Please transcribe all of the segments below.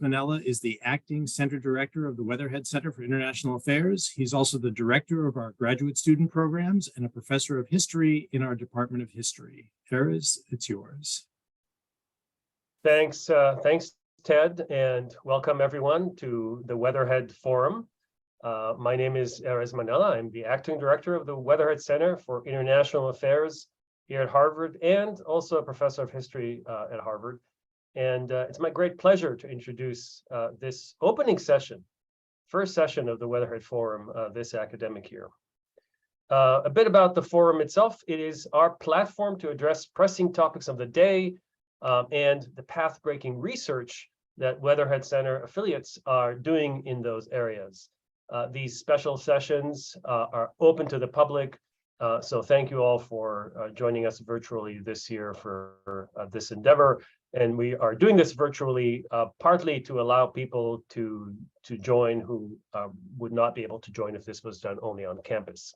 Manela is the acting center director of the Weatherhead Center for International Affairs. He's also the director of our graduate student programs and a professor of history in our Department of History. Erez, it's yours. Thanks, Ted, and welcome everyone to the Weatherhead Forum. My name is Erez Manela. I'm the acting director of the Weatherhead Center for International Affairs here at Harvard, and also a professor of history at Harvard. And it's my great pleasure to introduce this opening session, first session of the Weatherhead Forum this academic year. A bit about the forum itself. It is our platform to address pressing topics of the day and the path-breaking research that Weatherhead Center affiliates are doing in those areas. These special sessions are open to the public, so thank you all for joining us virtually this year for this endeavor. And we are doing this virtually partly to allow people to join who would not be able to join if this was done only on campus.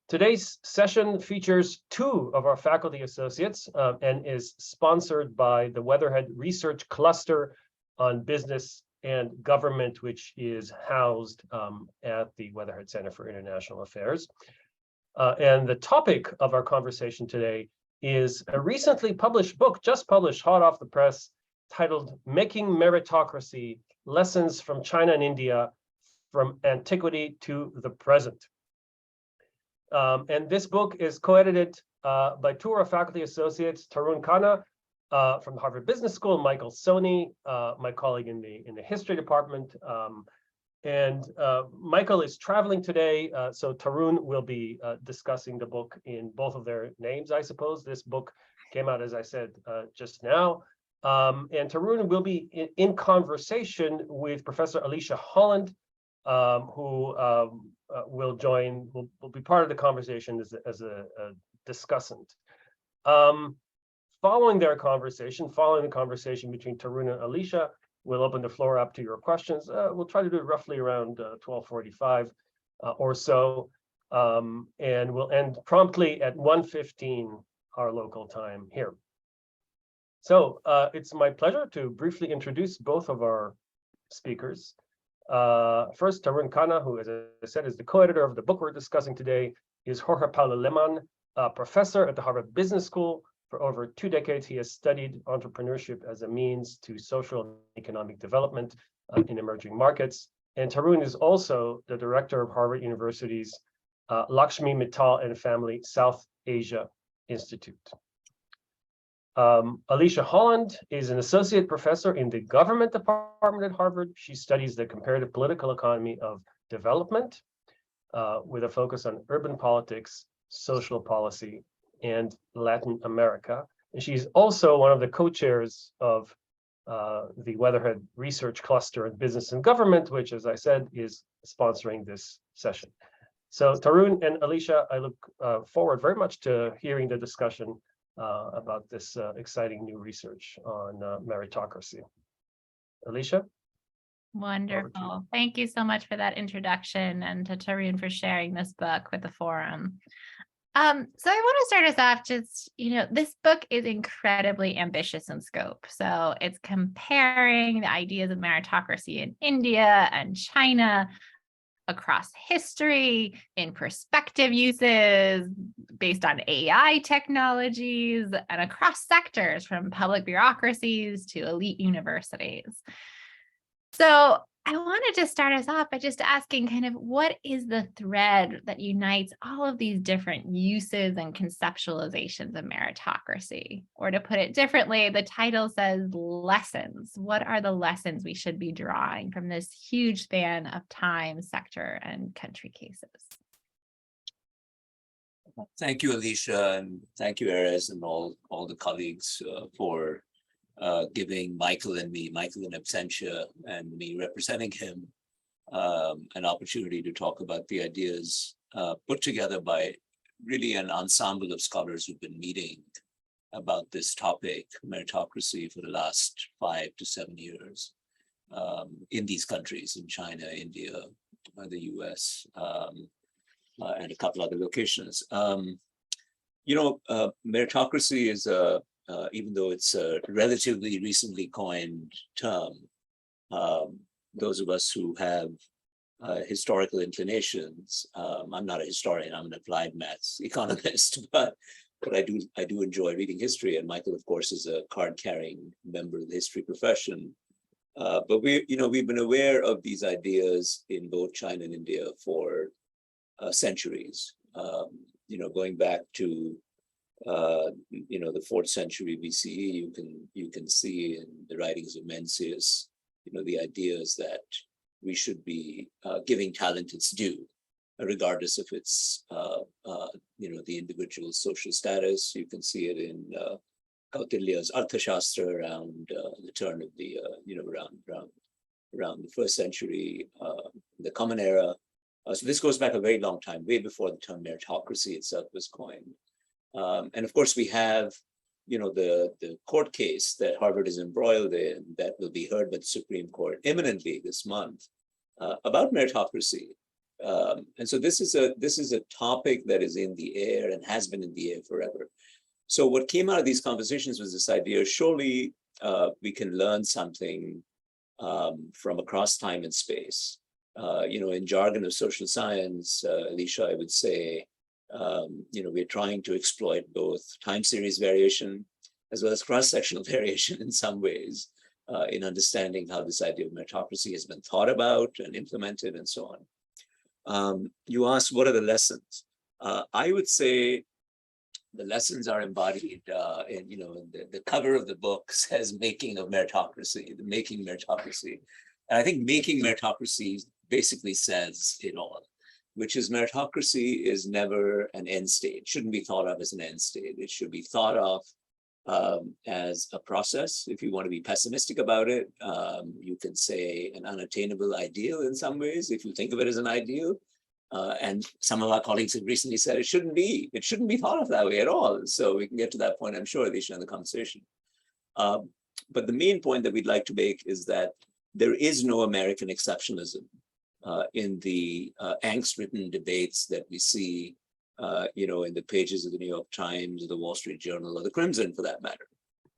Today's session features two of our faculty associates and is sponsored by the Weatherhead Research Cluster on Business and Government, which is housed at the Weatherhead Center for International Affairs. And the topic of our conversation today is a recently published book, just published hot off the press, titled Making Meritocracy: Lessons from China and India from Antiquity to the Present. And this book is co-edited by two of our faculty associates, Tarun Khanna from the Harvard Business School, Michael Soni, my colleague in the history department. And Michael is traveling today, so Tarun will be discussing the book in both of their names, I suppose. This book came out, as I said, just now. And Tarun will be in conversation with Professor Alisha Holland, who will be part of the conversation as a discussant. Following the conversation between Tarun and Alisha, we'll open the floor up to your questions. We'll try to do it roughly around 12:45 or so, and we'll end promptly at 1:15 our local time here. So it's my pleasure to briefly introduce both of our speakers. First, Tarun Khanna, who, as I said, is the co-editor of the book we're discussing today, is Jorge Paulo Lemann, a professor at the Harvard Business School. For over 2 decades, he has studied entrepreneurship as a means to social and economic development in emerging markets. And Tarun is also the director of Harvard University's Lakshmi, Mittal, and Family South Asia Institute. Alisha Holland is an associate professor in the government department at Harvard. She studies the comparative political economy of development with a focus on urban politics, social policy, and Latin America. And she's also one of the co-chairs of the Weatherhead Research Cluster in Business and Government, which, as I said, is sponsoring this session. So Tarun and Alisha, I look forward very much to hearing the discussion about this exciting new research on meritocracy. Alisha? Wonderful. Thank you so much for that introduction, and to Tarun for sharing this book with the forum. So I want to start us off just, this book is incredibly ambitious in scope. So it's comparing the ideas of meritocracy in India and China across history, in perspective uses based on AI technologies, and across sectors from public bureaucracies to elite universities. So I wanted to start us off by just asking kind of what is the thread that unites all of these different uses and conceptualizations of meritocracy? Or to put it differently, the title says lessons. What are the lessons we should be drawing from this huge span of time, sector, and country cases? Thank you, Alisha, and thank you, Erez, and all the colleagues for giving Michael in absentia and me representing him an opportunity to talk about the ideas put together by really an ensemble of scholars who've been meeting about this topic, meritocracy, for the last 5 to 7 years in these countries, in China, India, the US, and a couple other locations. Meritocracy is a even though it's a relatively recently coined term, those of us who have historical inclinations, I'm not a historian, I'm an applied maths economist, but I do enjoy reading history, and Michael, of course, is a card-carrying member of the history profession. But we've been aware of these ideas in both China and India for centuries. Going back to the 4th century BCE, you can see in the writings of Mencius, the ideas that we should be giving talent its due, regardless of its the individual's social status. You can see it in Kautilya's Arthashastra around the turn of the around the 1st century, the Common Era. So this goes back a very long time, way before the term meritocracy itself was coined. And of course, we have the court case that Harvard is embroiled in that will be heard by the Supreme Court imminently this month about meritocracy. And so this is a topic that is in the air and has been in the air forever. So what came out of these conversations was this idea: surely we can learn something from across time and space. In jargon of social science, Alisha, I would say, we're trying to exploit both time series variation as well as cross-sectional variation in some ways in understanding how this idea of meritocracy has been thought about and implemented and so on. You asked, what are the lessons? I would say the lessons are embodied in the cover of the book says "Making of Meritocracy," the making meritocracy. And I think making meritocracy basically says it all, which is meritocracy is never an end state, shouldn't be thought of as an end state. It should be thought of as a process. If you want to be pessimistic about it, you can say an unattainable ideal in some ways, if you think of it as an ideal. And some of our colleagues have recently said it shouldn't be thought of that way at all. So we can get to that point, I'm sure, Alisha, in the conversation. But the main point that we'd like to make is that there is no American exceptionalism in the angst-ridden debates that we see, in the pages of the New York Times, or the Wall Street Journal, or the Crimson, for that matter.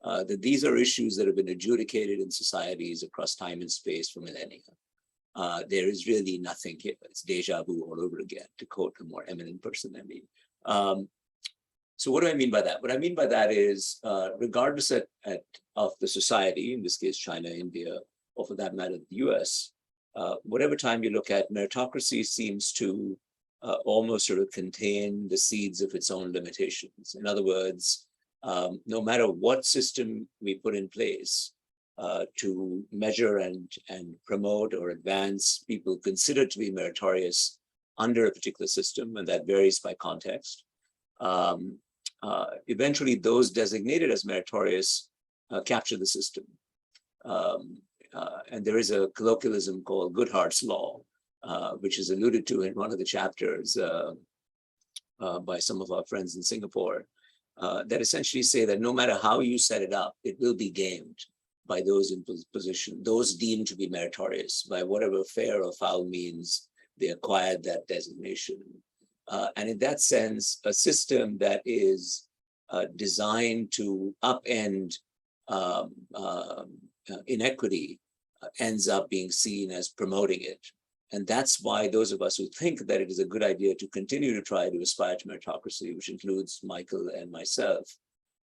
That these are issues that have been adjudicated in societies across time and space for millennia. There is really nothing here. It's deja vu all over again, to quote a more eminent person than me. So what do I mean by that? What I mean by that is, regardless of the society, in this case, China, India, or for that matter, the US, whatever time you look at, meritocracy seems to almost sort of contain the seeds of its own limitations. In other words, no matter what system we put in place to measure and promote or advance people considered to be meritorious under a particular system, and that varies by context, eventually those designated as meritorious capture the system. And there is a colloquialism called Goodhart's Law, which is alluded to in one of the chapters by some of our friends in Singapore, that essentially say that no matter how you set it up, it will be gamed by those in position, those deemed to be meritorious, by whatever fair or foul means they acquired that designation. And in that sense, a system that is designed to upend inequity ends up being seen as promoting it. And that's why those of us who think that it is a good idea to continue to try to aspire to meritocracy, which includes Michael and myself,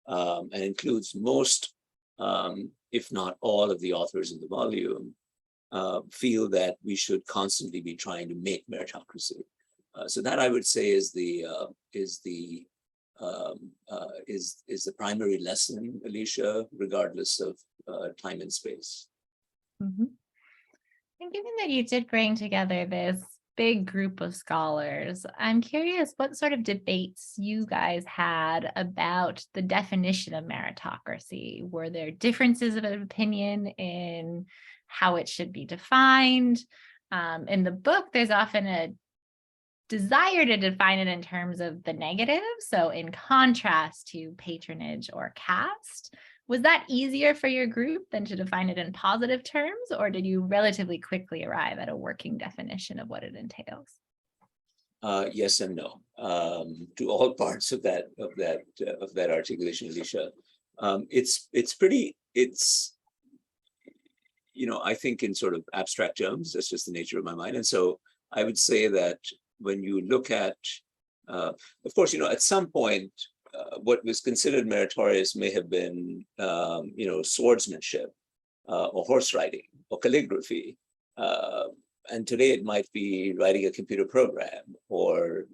and includes most, if not all, of the authors in the volume, feel that we should constantly be trying to make meritocracy. So that, I would say, is the primary lesson, Alisha, regardless of time and space. Mm-hmm. And given that you did bring together this big group of scholars, I'm curious what sort of debates you guys had about the definition of meritocracy. Were there differences of opinion in how it should be defined? In the book, there's often a desire to define it in terms of the negative, so in contrast to patronage or caste. Was that easier for your group than to define it in positive terms, or did you relatively quickly arrive at a working definition of what it entails? Yes and no to all parts of that articulation, Alisha. it's I think in sort of abstract terms. That's just the nature of my mind. And so I would say that when you look at, of course, at some point, what was considered meritorious may have been, swordsmanship or horse riding or calligraphy. And today it might be writing a computer program or,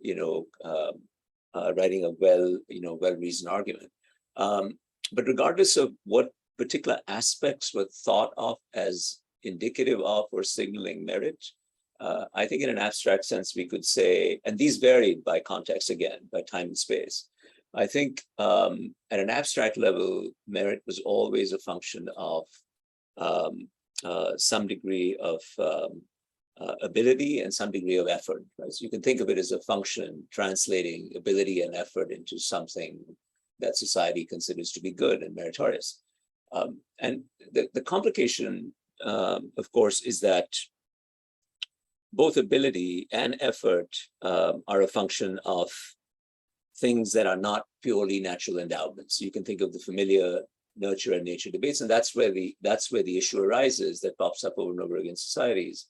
writing a well-reasoned argument. But regardless of what particular aspects were thought of as indicative of or signaling merit, I think in an abstract sense, we could say, and these varied by context again, by time and space. I think at an abstract level, merit was always a function of some degree of ability and some degree of effort. Right? So you can think of it as a function translating ability and effort into something that society considers to be good and meritorious. And the complication, of course, is that both ability and effort are a function of things that are not purely natural endowments. You can think of the familiar nurture and nature debates, and that's where the issue arises that pops up over and over again in societies.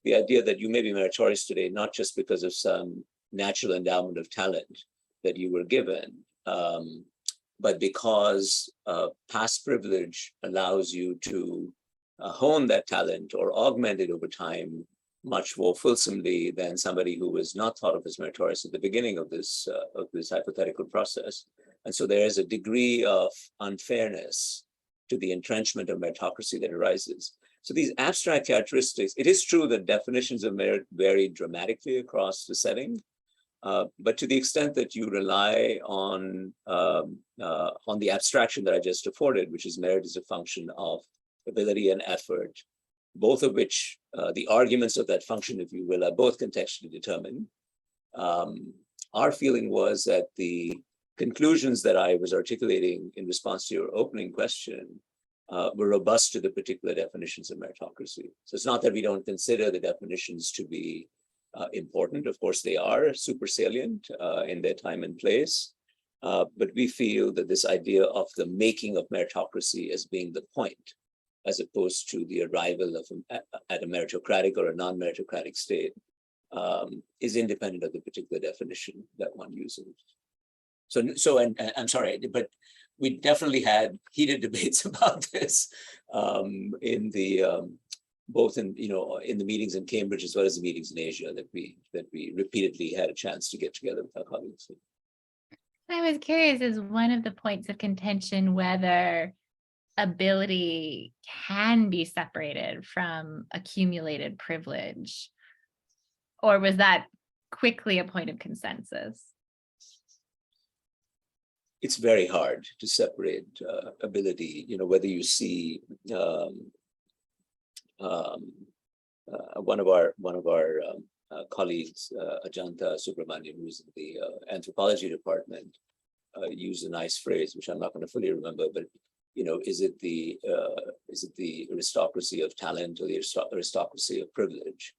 The idea that you may be meritorious today, not just because of some natural endowment of talent that you were given, but because past privilege allows you to hone that talent or augment it over time much more fulsomely than somebody who was not thought of as meritorious at the beginning of this hypothetical process. And so there is a degree of unfairness to the entrenchment of meritocracy that arises. So these abstract characteristics, it is true that definitions of merit vary dramatically across the setting, but to the extent that you rely on the abstraction that I just afforded, which is merit as a function of ability and effort, both of which the arguments of that function, if you will, are both contextually determined. Our feeling was that the conclusions that I was articulating in response to your opening question were robust to the particular definitions of meritocracy. So it's not that we don't consider the definitions to be important. Of course, they are super salient in their time and place. But we feel that this idea of the making of meritocracy as being the point, as opposed to the arrival of at a meritocratic or a non-meritocratic state, is independent of the particular definition that one uses. So, and I'm sorry, but we definitely had heated debates about this in the both in in the meetings in Cambridge as well as the meetings in Asia that we repeatedly had a chance to get together with our colleagues. I was curious, is one of the points of contention whether ability can be separated from accumulated privilege, or was that quickly a point of consensus? It's very hard to separate ability, whether you see one of our colleagues, Ajanta Subramanian, who's in the anthropology department, used a nice phrase, which I'm not going to fully remember, but is it the aristocracy of talent or the aristocracy of privilege?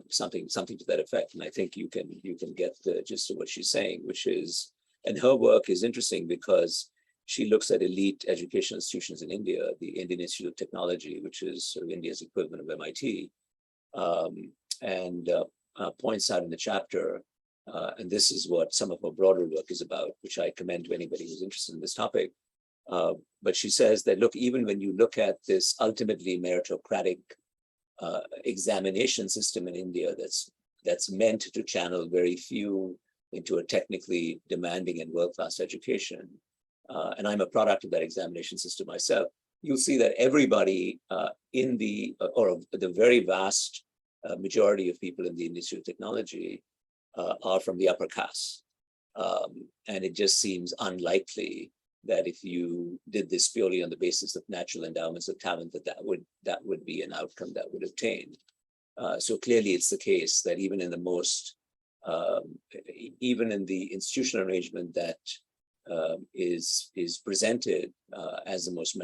Something to that effect. And I think you can get the gist of what she's saying, which is, and her work is interesting because she looks at elite educational institutions in India, the Indian Institute of Technology, which is sort of India's equivalent of MIT, and points out in the chapter, and this is what some of her broader work is about, which I commend to anybody who's interested in this topic. But she says that, look, even when you look at this ultimately meritocratic examination system in India that's meant to channel very few into a technically demanding and world-class education, and I'm a product of that examination system myself, you'll see that everybody in the very vast majority of people in the Institute of Technology are from the upper caste. And it just seems unlikely that if you did this purely on the basis of natural endowments of talent, that would be an outcome that would obtain. So clearly it's the case that even in the most, even in the institutional arrangement that is presented as the most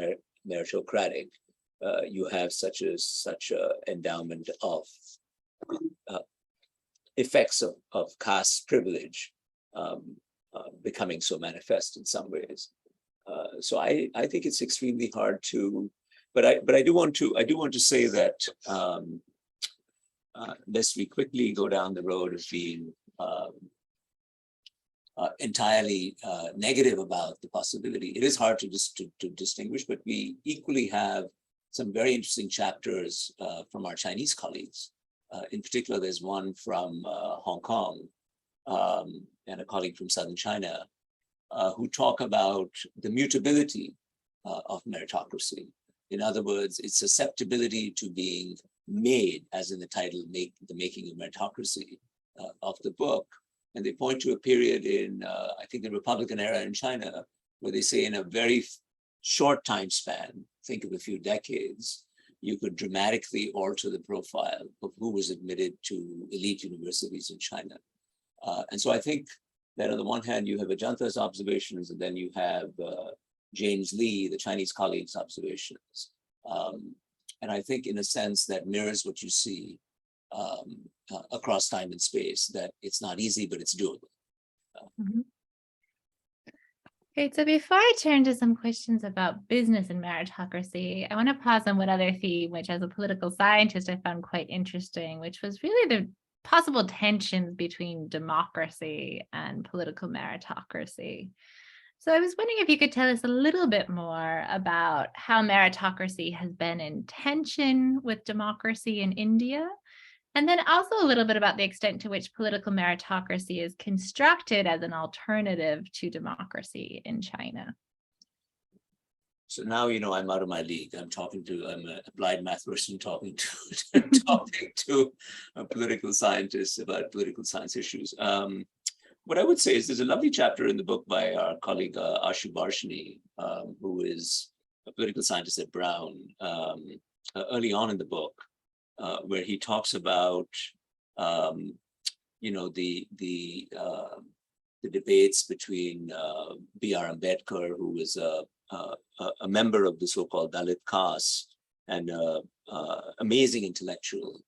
meritocratic, you have such a endowment of effects of caste privilege becoming so manifest in some ways. So I think it's extremely hard to, but I do want to say that lest we quickly go down the road of being entirely negative about the possibility. It is hard to distinguish, but we equally have some very interesting chapters from our Chinese colleagues. In particular, there's one from Hong Kong and a colleague from Southern China who talk about the mutability of meritocracy. In other words, its susceptibility to being made, as in the title, The Making of Meritocracy of the book. And they point to a period in, I think, the Republican era in China, where they say in a very short time span, think of a few decades, you could dramatically alter the profile of who was admitted to elite universities in China. And so I think that on the one hand, you have Ajanta's observations, and then you have James Lee, the Chinese colleague's observations. And I think in a sense that mirrors what you see across time and space, that it's not easy, but it's doable. Okay, so before I turn to some questions about business and meritocracy, I want to pause on one other theme, which as a political scientist, I found quite interesting, which was really the possible tensions between democracy and political meritocracy. So I was wondering if you could tell us a little bit more about how meritocracy has been in tension with democracy in India, and then also a little bit about the extent to which political meritocracy is constructed as an alternative to democracy in China. So now, I'm out of my league. I'm an applied math person talking to a political scientist about political science issues. What I would say is there's a lovely chapter in the book by our colleague Ashu Barshani, who is a political scientist at Brown, early on in the book, where he talks about, the debates between B.R. Ambedkar, who was a member of the so-called Dalit caste and amazing intellectual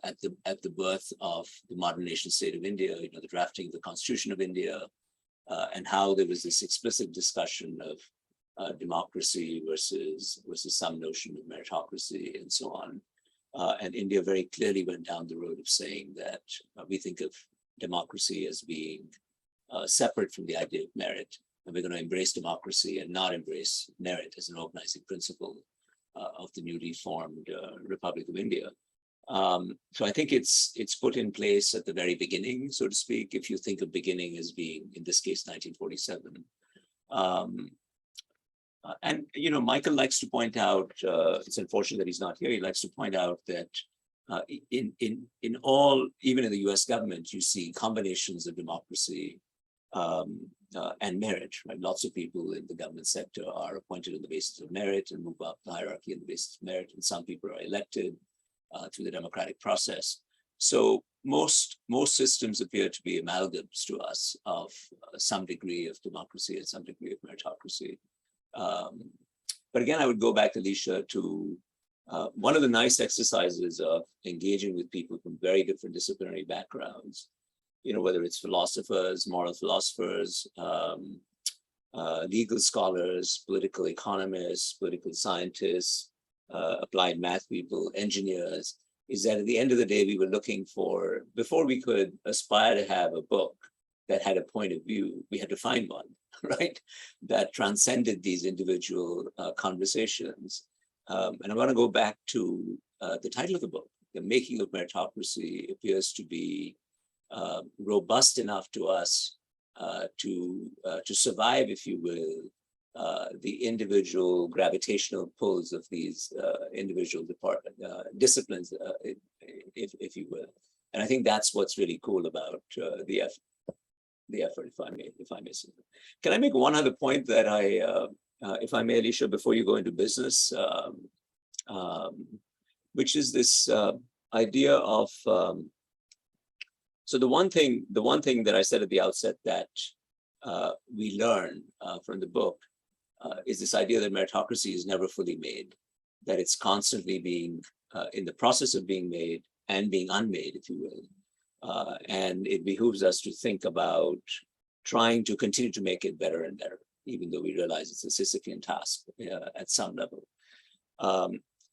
at the birth of the modern nation state of India, the drafting of the Constitution of India, and how there was this explicit discussion of democracy versus some notion of meritocracy and so on. And India very clearly went down the road of saying that we think of democracy as being separate from the idea of merit, and we're going to embrace democracy and not embrace merit as an organizing principle of the newly formed Republic of India. So I think it's put in place at the very beginning, so to speak, if you think of beginning as being, in this case, 1947. And Michael likes to point out, it's unfortunate that he's not here, he likes to point out that in all, even in the US government, you see combinations of democracy and merit, right? Lots of people in the government sector are appointed on the basis of merit and move up the hierarchy on the basis of merit, and some people are elected through the democratic process. So most systems appear to be amalgams to us of some degree of democracy and some degree of meritocracy. But again, I would go back, Alisha, to one of the nice exercises of engaging with people from very different disciplinary backgrounds, whether it's philosophers, moral philosophers, legal scholars, political economists, political scientists, applied math people, engineers, is that at the end of the day, we were looking for, before we could aspire to have a book that had a point of view, we had to find one, right? That transcended these individual conversations. And I want to go back to the title of the book. The Making of Meritocracy appears to be robust enough to us to survive, if you will, the individual gravitational pulls of these individual disciplines, if you will. And I think that's what's really cool about the effort, if I may say. Can I make one other point that if I may, Alisha, before you go into business, which is this idea of, so the one thing that I said at the outset that we learn from the book is this idea that meritocracy is never fully made, that it's constantly being in the process of being made and being unmade, if you will. And it behooves us to think about trying to continue to make it better and better, even though we realize it's a Sisyphean task at some level.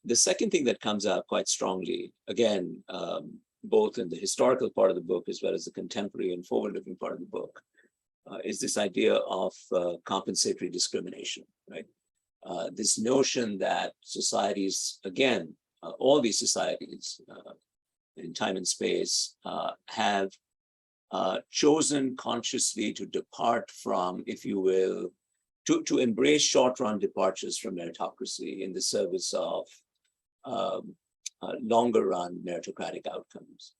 The second thing that comes out quite strongly, again, both in the historical part of the book as well as the contemporary and forward-looking part of the book, is this idea of compensatory discrimination, right? This notion that societies, again, all these societies in time and space have chosen consciously to depart from, if you will, to embrace short-run departures from meritocracy in the service of longer-run meritocratic outcomes.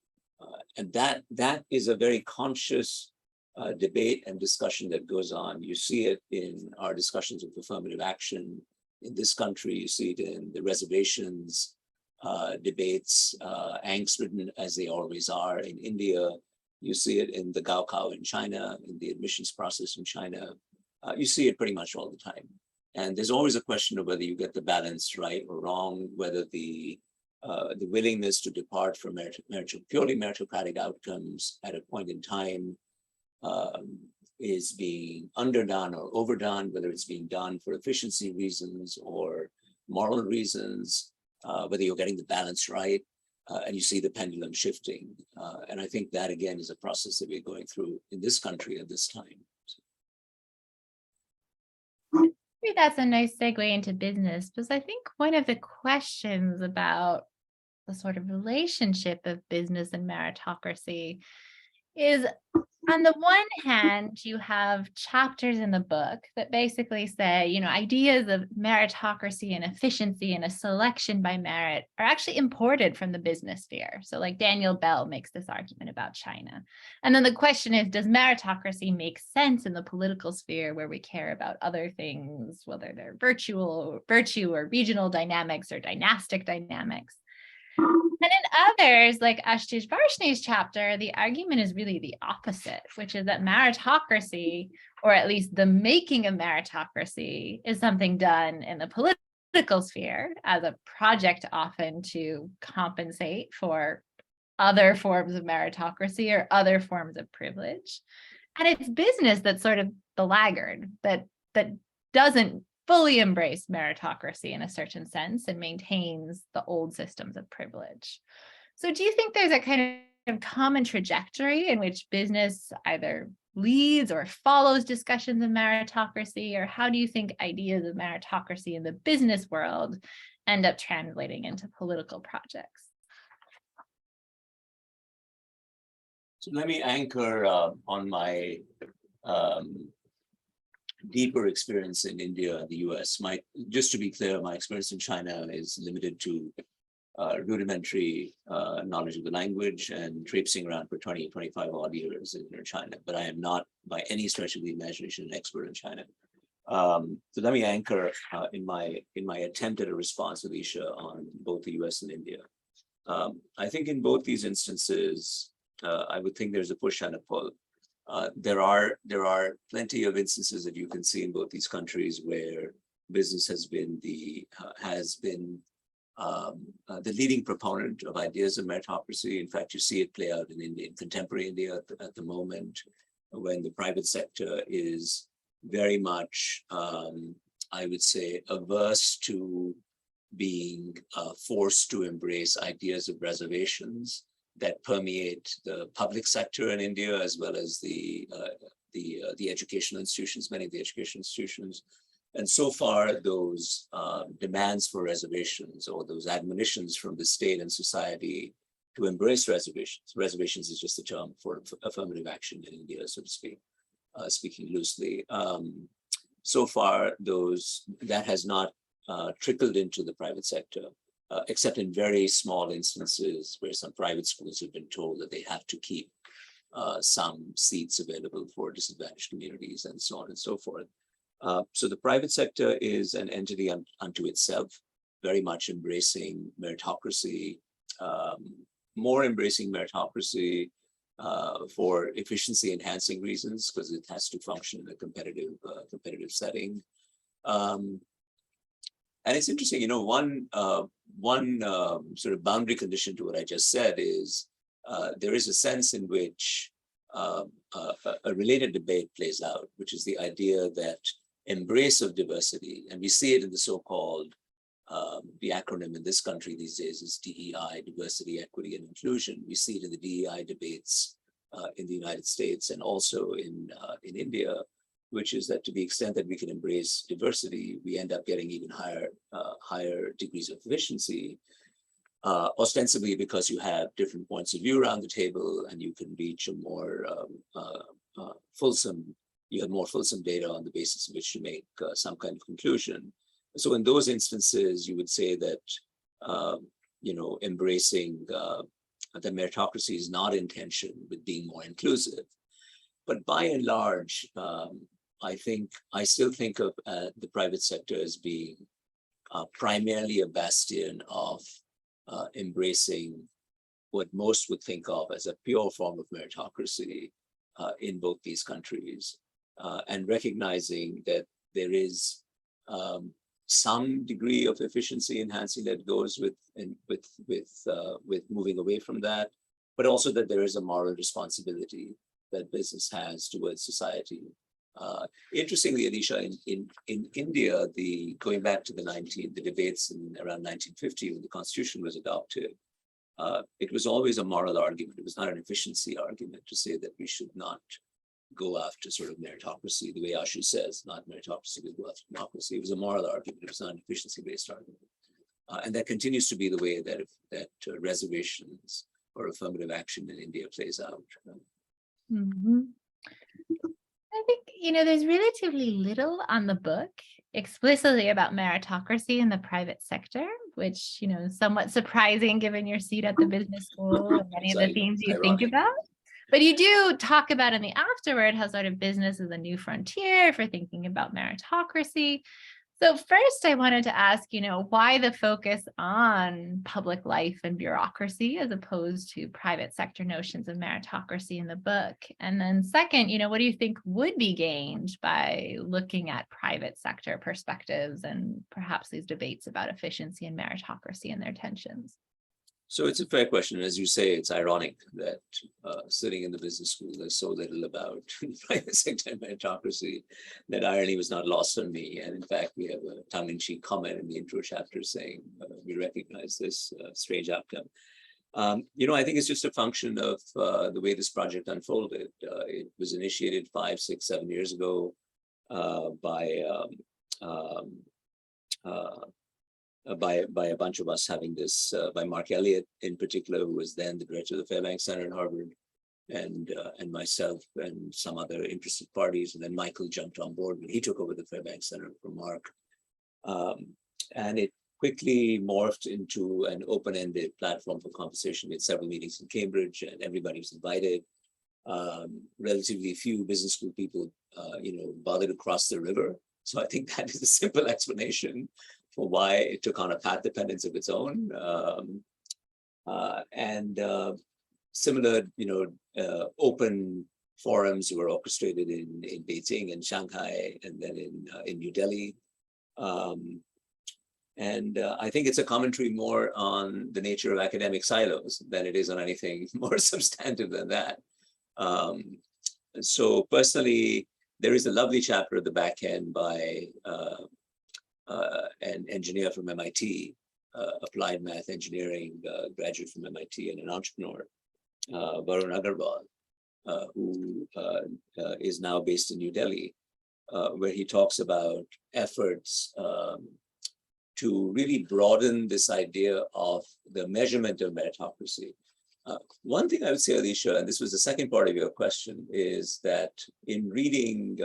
And that is a very conscious debate and discussion that goes on. You see it in our discussions of affirmative action in this country. You see it in the reservations debates, angst-ridden as they always are in India. You see it in the Gaokao in China, in the admissions process in China. You see it pretty much all the time. And there's always a question of whether you get the balance right or wrong, whether the willingness to depart from purely meritocratic outcomes at a point in time is being underdone or overdone, whether it's being done for efficiency reasons or moral reasons, whether you're getting the balance right, and you see the pendulum shifting. And I think that, again, is a process that we're going through in this country at this time. Maybe that's a nice segue into business, because I think one of the questions about the sort of relationship of business and meritocracy is, on the one hand, you have chapters in the book that basically say, you know, ideas of meritocracy and efficiency and a selection by merit are actually imported from the business sphere. So like Daniel Bell makes this argument about China. And then the question is, does meritocracy make sense in the political sphere where we care about other things, whether they're virtue or regional dynamics or dynastic dynamics? And in others, like Ashish Varshni's chapter, the argument is really the opposite, which is that meritocracy, or at least the making of meritocracy, is something done in the political sphere as a project, often to compensate for other forms of meritocracy or other forms of privilege. And it's business that's sort of the laggard, that doesn't fully embrace meritocracy in a certain sense and maintains the old systems of privilege. So do you think there's a kind of common trajectory in which business either leads or follows discussions of meritocracy, or how do you think ideas of meritocracy in the business world end up translating into political projects? So let me anchor on my deeper experience in India and the US. Just to be clear, my experience in China is limited to rudimentary knowledge of the language and traipsing around for 20, 25 odd years in China, but I am not by any stretch of the imagination an expert in China. So let me anchor in my attempt at a response, Alisha, on both the US and India. I think in both these instances, I would think there's a push and a pull. There are plenty of instances that you can see in both these countries where business has been the leading proponent of ideas of meritocracy. In fact, you see it play out in India, in contemporary India at the moment, when the private sector is very much, I would say, averse to being forced to embrace ideas of reservations that permeate the public sector in India, as well as the educational institutions, many of the educational institutions. And so far, those demands for reservations, or those admonitions from the state and society to embrace reservations is just a term for affirmative action in India, so to speak, speaking loosely. So far, that has not trickled into the private sector, except in very small instances where some private schools have been told that they have to keep some seats available for disadvantaged communities and so on and so forth. So the private sector is an entity unto itself, very much embracing meritocracy, more embracing meritocracy for efficiency enhancing reasons, because it has to function in a competitive setting. And it's interesting, you know, one sort of boundary condition to what I just said is there is a sense in which a related debate plays out, which is the idea that embrace of diversity, and we see it in the so-called, the acronym in this country these days is DEI, diversity, equity, and inclusion. We see it in the DEI debates in the United States and also in India, which is that to the extent that we can embrace diversity, we end up getting even higher degrees of efficiency, ostensibly because you have different points of view around the table and you can reach a more you have more fulsome data on the basis of which to make some kind of conclusion. So in those instances, you would say that, embracing the meritocracy is not in tension with being more inclusive. But by and large, I still think of the private sector as being primarily a bastion of embracing what most would think of as a pure form of meritocracy in both these countries, and recognizing that there is some degree of efficiency enhancing that goes with moving away from that, but also that there is a moral responsibility that business has towards society. Interestingly, Alisha, in India, going back to the debates in around 1950 when the constitution was adopted, it was always a moral argument. It was not an efficiency argument to say that we should not go after sort of meritocracy, the way Ashu says, not meritocracy, but go after democracy. It was a moral argument. It was not an efficiency-based argument. And that continues to be the way that reservations or affirmative action in India plays out. Mm-hmm. I think, there's relatively little on the book explicitly about meritocracy in the private sector, which, is somewhat surprising given your seat at the business school and many of the themes you think about. But you do talk about in the afterword how sort of business is a new frontier for thinking about meritocracy. So first, I wanted to ask, why the focus on public life and bureaucracy as opposed to private sector notions of meritocracy in the book? And then second, what do you think would be gained by looking at private sector perspectives and perhaps these debates about efficiency and meritocracy and their tensions? So it's a fair question. As you say, it's ironic that sitting in the business school, there's so little about private sector meritocracy that irony was not lost on me. And in fact, we have a tongue-in-cheek comment in the intro chapter saying we recognize this strange outcome. I think it's just a function of the way this project unfolded. It was initiated 5, 6, 7 years ago by a bunch of us having this, by Mark Elliott in particular, who was then the director of the Fairbanks Center in Harvard, and myself and some other interested parties. And then Michael jumped on board when he took over the Fairbanks Center from Mark. And it quickly morphed into an open-ended platform for conversation. We had several meetings in Cambridge and everybody was invited. Relatively few business school people, bothered to cross the river. So I think that is a simple explanation for why it took on a path dependence of its own. Similar, open forums were orchestrated in Beijing and Shanghai, and then in New Delhi. I think it's a commentary more on the nature of academic silos than it is on anything more substantive than that. So personally, there is a lovely chapter at the back end by an engineer from MIT, applied math engineering graduate from MIT and an entrepreneur, Varun Agarwal, who is now based in New Delhi, where he talks about efforts to really broaden this idea of the measurement of meritocracy. One thing I would say, Alisha, and this was the second part of your question, is that in reading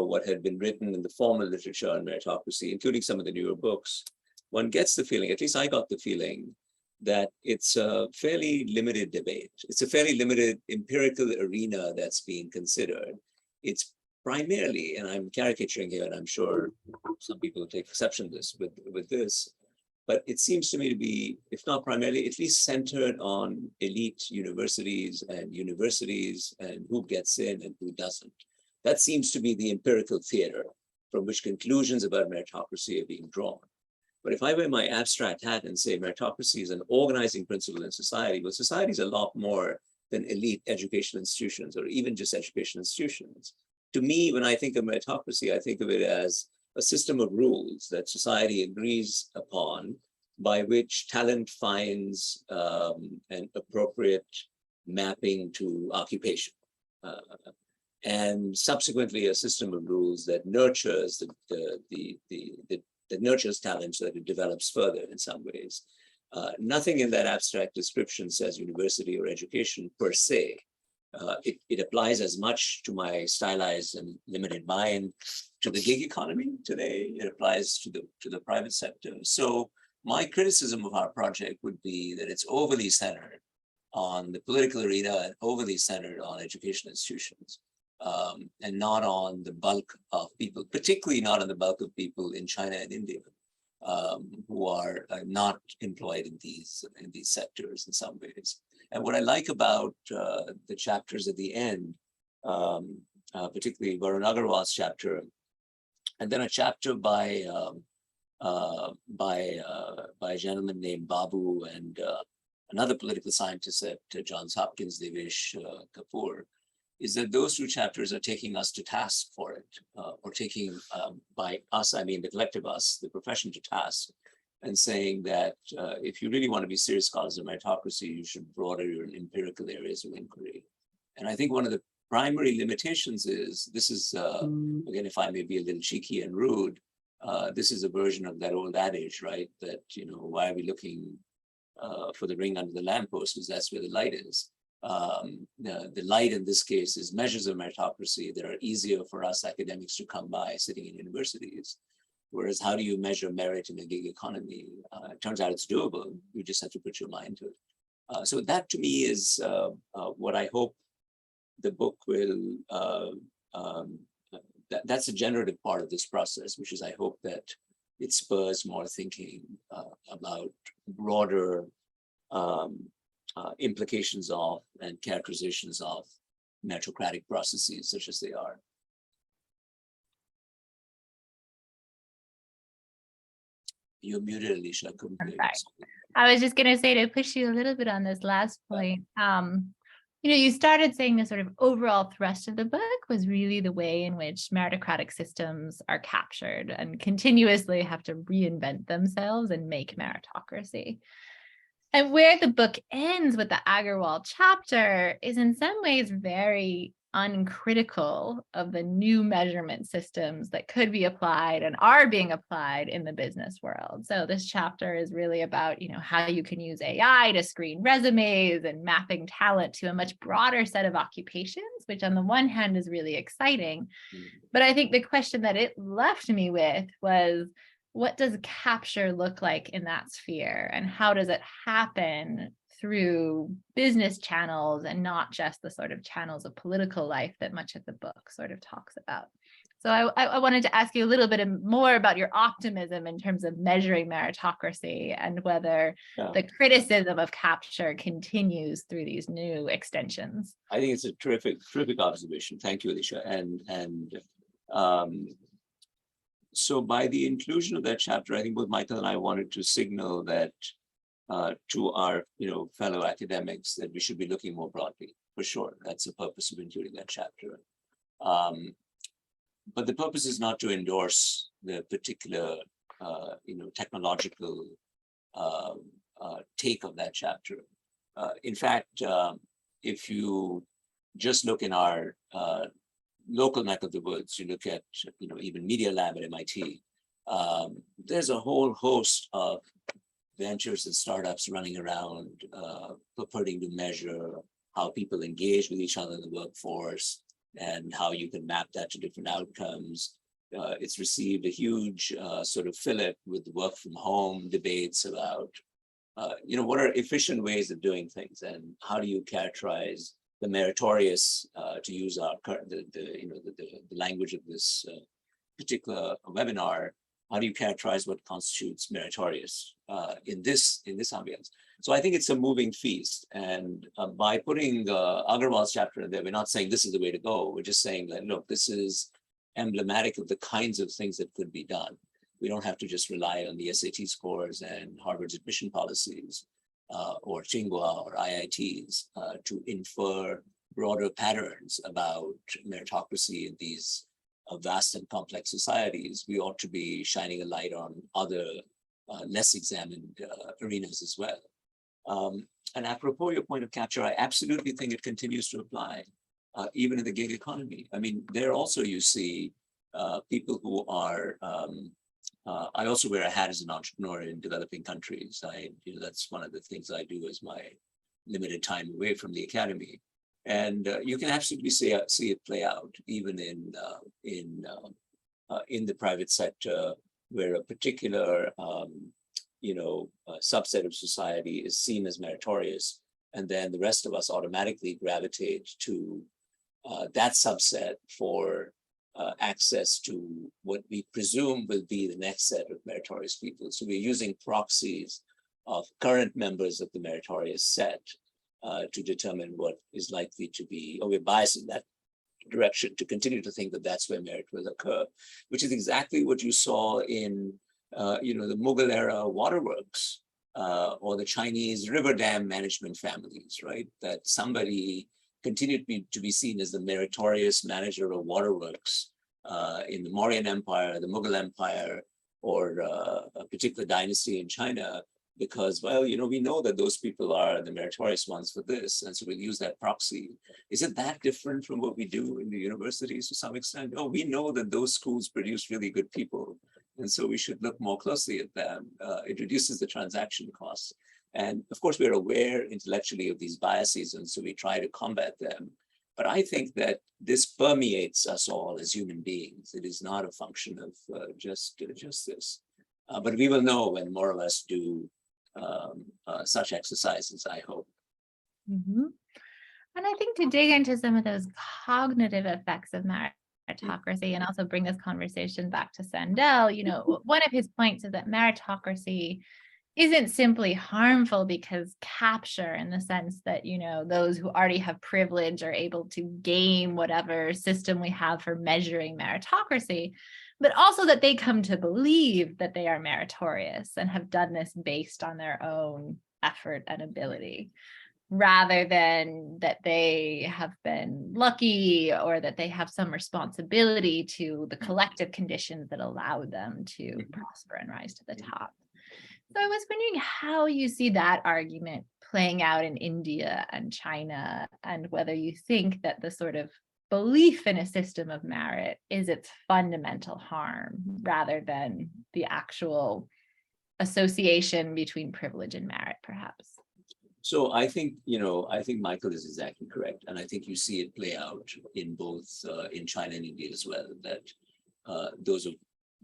what had been written in the formal literature on meritocracy, including some of the newer books, one gets the feeling, at least I got the feeling, that it's a fairly limited debate. It's a fairly limited empirical arena that's being considered. It's primarily, and I'm caricaturing here, and I'm sure some people take exception to this with this, but it seems to me to be, if not primarily, at least centered on elite universities and who gets in and who doesn't. That seems to be the empirical theater from which conclusions about meritocracy are being drawn. But if I wear my abstract hat and say meritocracy is an organizing principle in society, well, society is a lot more than elite educational institutions or even just educational institutions. to me, when I think of meritocracy, I think of it as a system of rules that society agrees upon by which talent finds an appropriate mapping to occupation. And subsequently a system of rules that nurtures that nurtures talent so that it develops further in some ways. Nothing in that abstract description says university or education per se. It applies as much to my stylized and limited mind to the gig economy today. It applies to the private sector. So my criticism of our project would be that it's overly centered on the political arena and overly centered on education institutions, and not on the bulk of people, particularly not on the bulk of people in China and India, who are not employed in these sectors in some ways. And what I like about the chapters at the end, particularly Varun Agarwal's chapter, and then a chapter by a gentleman named Babu and another political scientist at Johns Hopkins, Devesh Kapoor, is that those two chapters are taking us to task for it, or taking, by us, I mean the collective us, the profession, to task, and saying that if you really want to be serious scholars of meritocracy, you should broaden your empirical areas of inquiry. And I think one of the primary limitations is, this is, again, if I may be a little cheeky and rude, this is a version of that old adage, right? That, why are we looking for the ring under the lamppost, because that's where the light is. The light in this case is measures of meritocracy that are easier for us academics to come by sitting in universities. Whereas how do you measure merit in a gig economy? It turns out it's doable. You just have to put your mind to it. So that to me is what I hope the book will, that's a generative part of this process, which is I hope that it spurs more thinking about broader implications of and characterizations of meritocratic processes such as they are. You're muted, Alisha. I couldn't hear you. I was just going to say, to push you a little bit on this last point, you started saying the sort of overall thrust of the book was really the way in which meritocratic systems are captured and continuously have to reinvent themselves and make meritocracy. And where the book ends with the Agarwal chapter is in some ways very uncritical of the new measurement systems that could be applied and are being applied in the business world. So this chapter is really about, how you can use AI to screen resumes and mapping talent to a much broader set of occupations, which on the one hand is really exciting. But I think the question that it left me with was, what does capture look like in that sphere? And how does it happen through business channels and not just the sort of channels of political life that much of the book sort of talks about? So I wanted to ask you a little bit more about your optimism in terms of measuring meritocracy and whether the criticism of capture continues through these new extensions. I think it's a terrific observation. Thank you, Alisha. And so by the inclusion of that chapter, I think both Michael and I wanted to signal that to our fellow academics that we should be looking more broadly, for sure. That's the purpose of including that chapter. But the purpose is not to endorse the particular technological take of that chapter. In fact, if you just look in our local neck of the woods, you look at even Media Lab at MIT, there's a whole host of ventures and startups running around purporting to measure how people engage with each other in the workforce and how you can map that to different outcomes. It's received a huge sort of fillip with the work from home debates about what are efficient ways of doing things and how do you characterize the meritorious, to use our the language of this particular webinar. How do you characterize what constitutes meritorious in this ambience? So I think it's a moving feast, and by putting Agarwal's chapter in there, we're not saying this is the way to go. We're just saying that look, this is emblematic of the kinds of things that could be done. We don't have to just rely on the SAT scores and Harvard's admission policies or Tsinghua or IITs to infer broader patterns about meritocracy in these vast and complex societies, we ought to be shining a light on other less examined arenas as well. And apropos your point of capture, I absolutely think it continues to apply, even in the gig economy. I mean, there also you see people who are, I also wear a hat as an entrepreneur in developing countries. That's one of the things I do as my limited time away from the academy. And you can absolutely see it play out even in the private sector, where a particular subset of society is seen as meritorious, and then the rest of us automatically gravitate to that subset for access to what we presume will be the next set of meritorious people. So we're using proxies of current members of the meritorious set to determine what is likely to be, or we're biased in that direction to continue to think that that's where merit will occur, which is exactly what you saw in the Mughal era waterworks or the Chinese river dam management families, right? That somebody continued to be seen as the meritorious manager of waterworks in the Mauryan Empire, the Mughal Empire, or a particular dynasty in China, because, well, we know that those people are the meritorious ones for this, and so we'll use that proxy. Isn't that different from what we do in the universities to some extent? Oh, we know that those schools produce really good people, and so we should look more closely at them. It reduces the transaction costs. And of course, we're aware intellectually of these biases, and so we try to combat them. But I think that this permeates us all as human beings. It is not a function of just this. But we will know when more of us do such exercises, I hope. Mm-hmm. And I think to dig into some of those cognitive effects of meritocracy and also bring this conversation back to Sandel, one of his points is that meritocracy isn't simply harmful because capture, in the sense that, those who already have privilege are able to game whatever system we have for measuring meritocracy, but also that they come to believe that they are meritorious and have done this based on their own effort and ability, rather than that they have been lucky or that they have some responsibility to the collective conditions that allow them to prosper and rise to the top. So I was wondering how you see that argument playing out in India and China, and whether you think that the sort of belief in a system of merit is its fundamental harm, rather than the actual association between privilege and merit, perhaps. So I think Michael is exactly correct, and I think you see it play out in both in China and India as well. That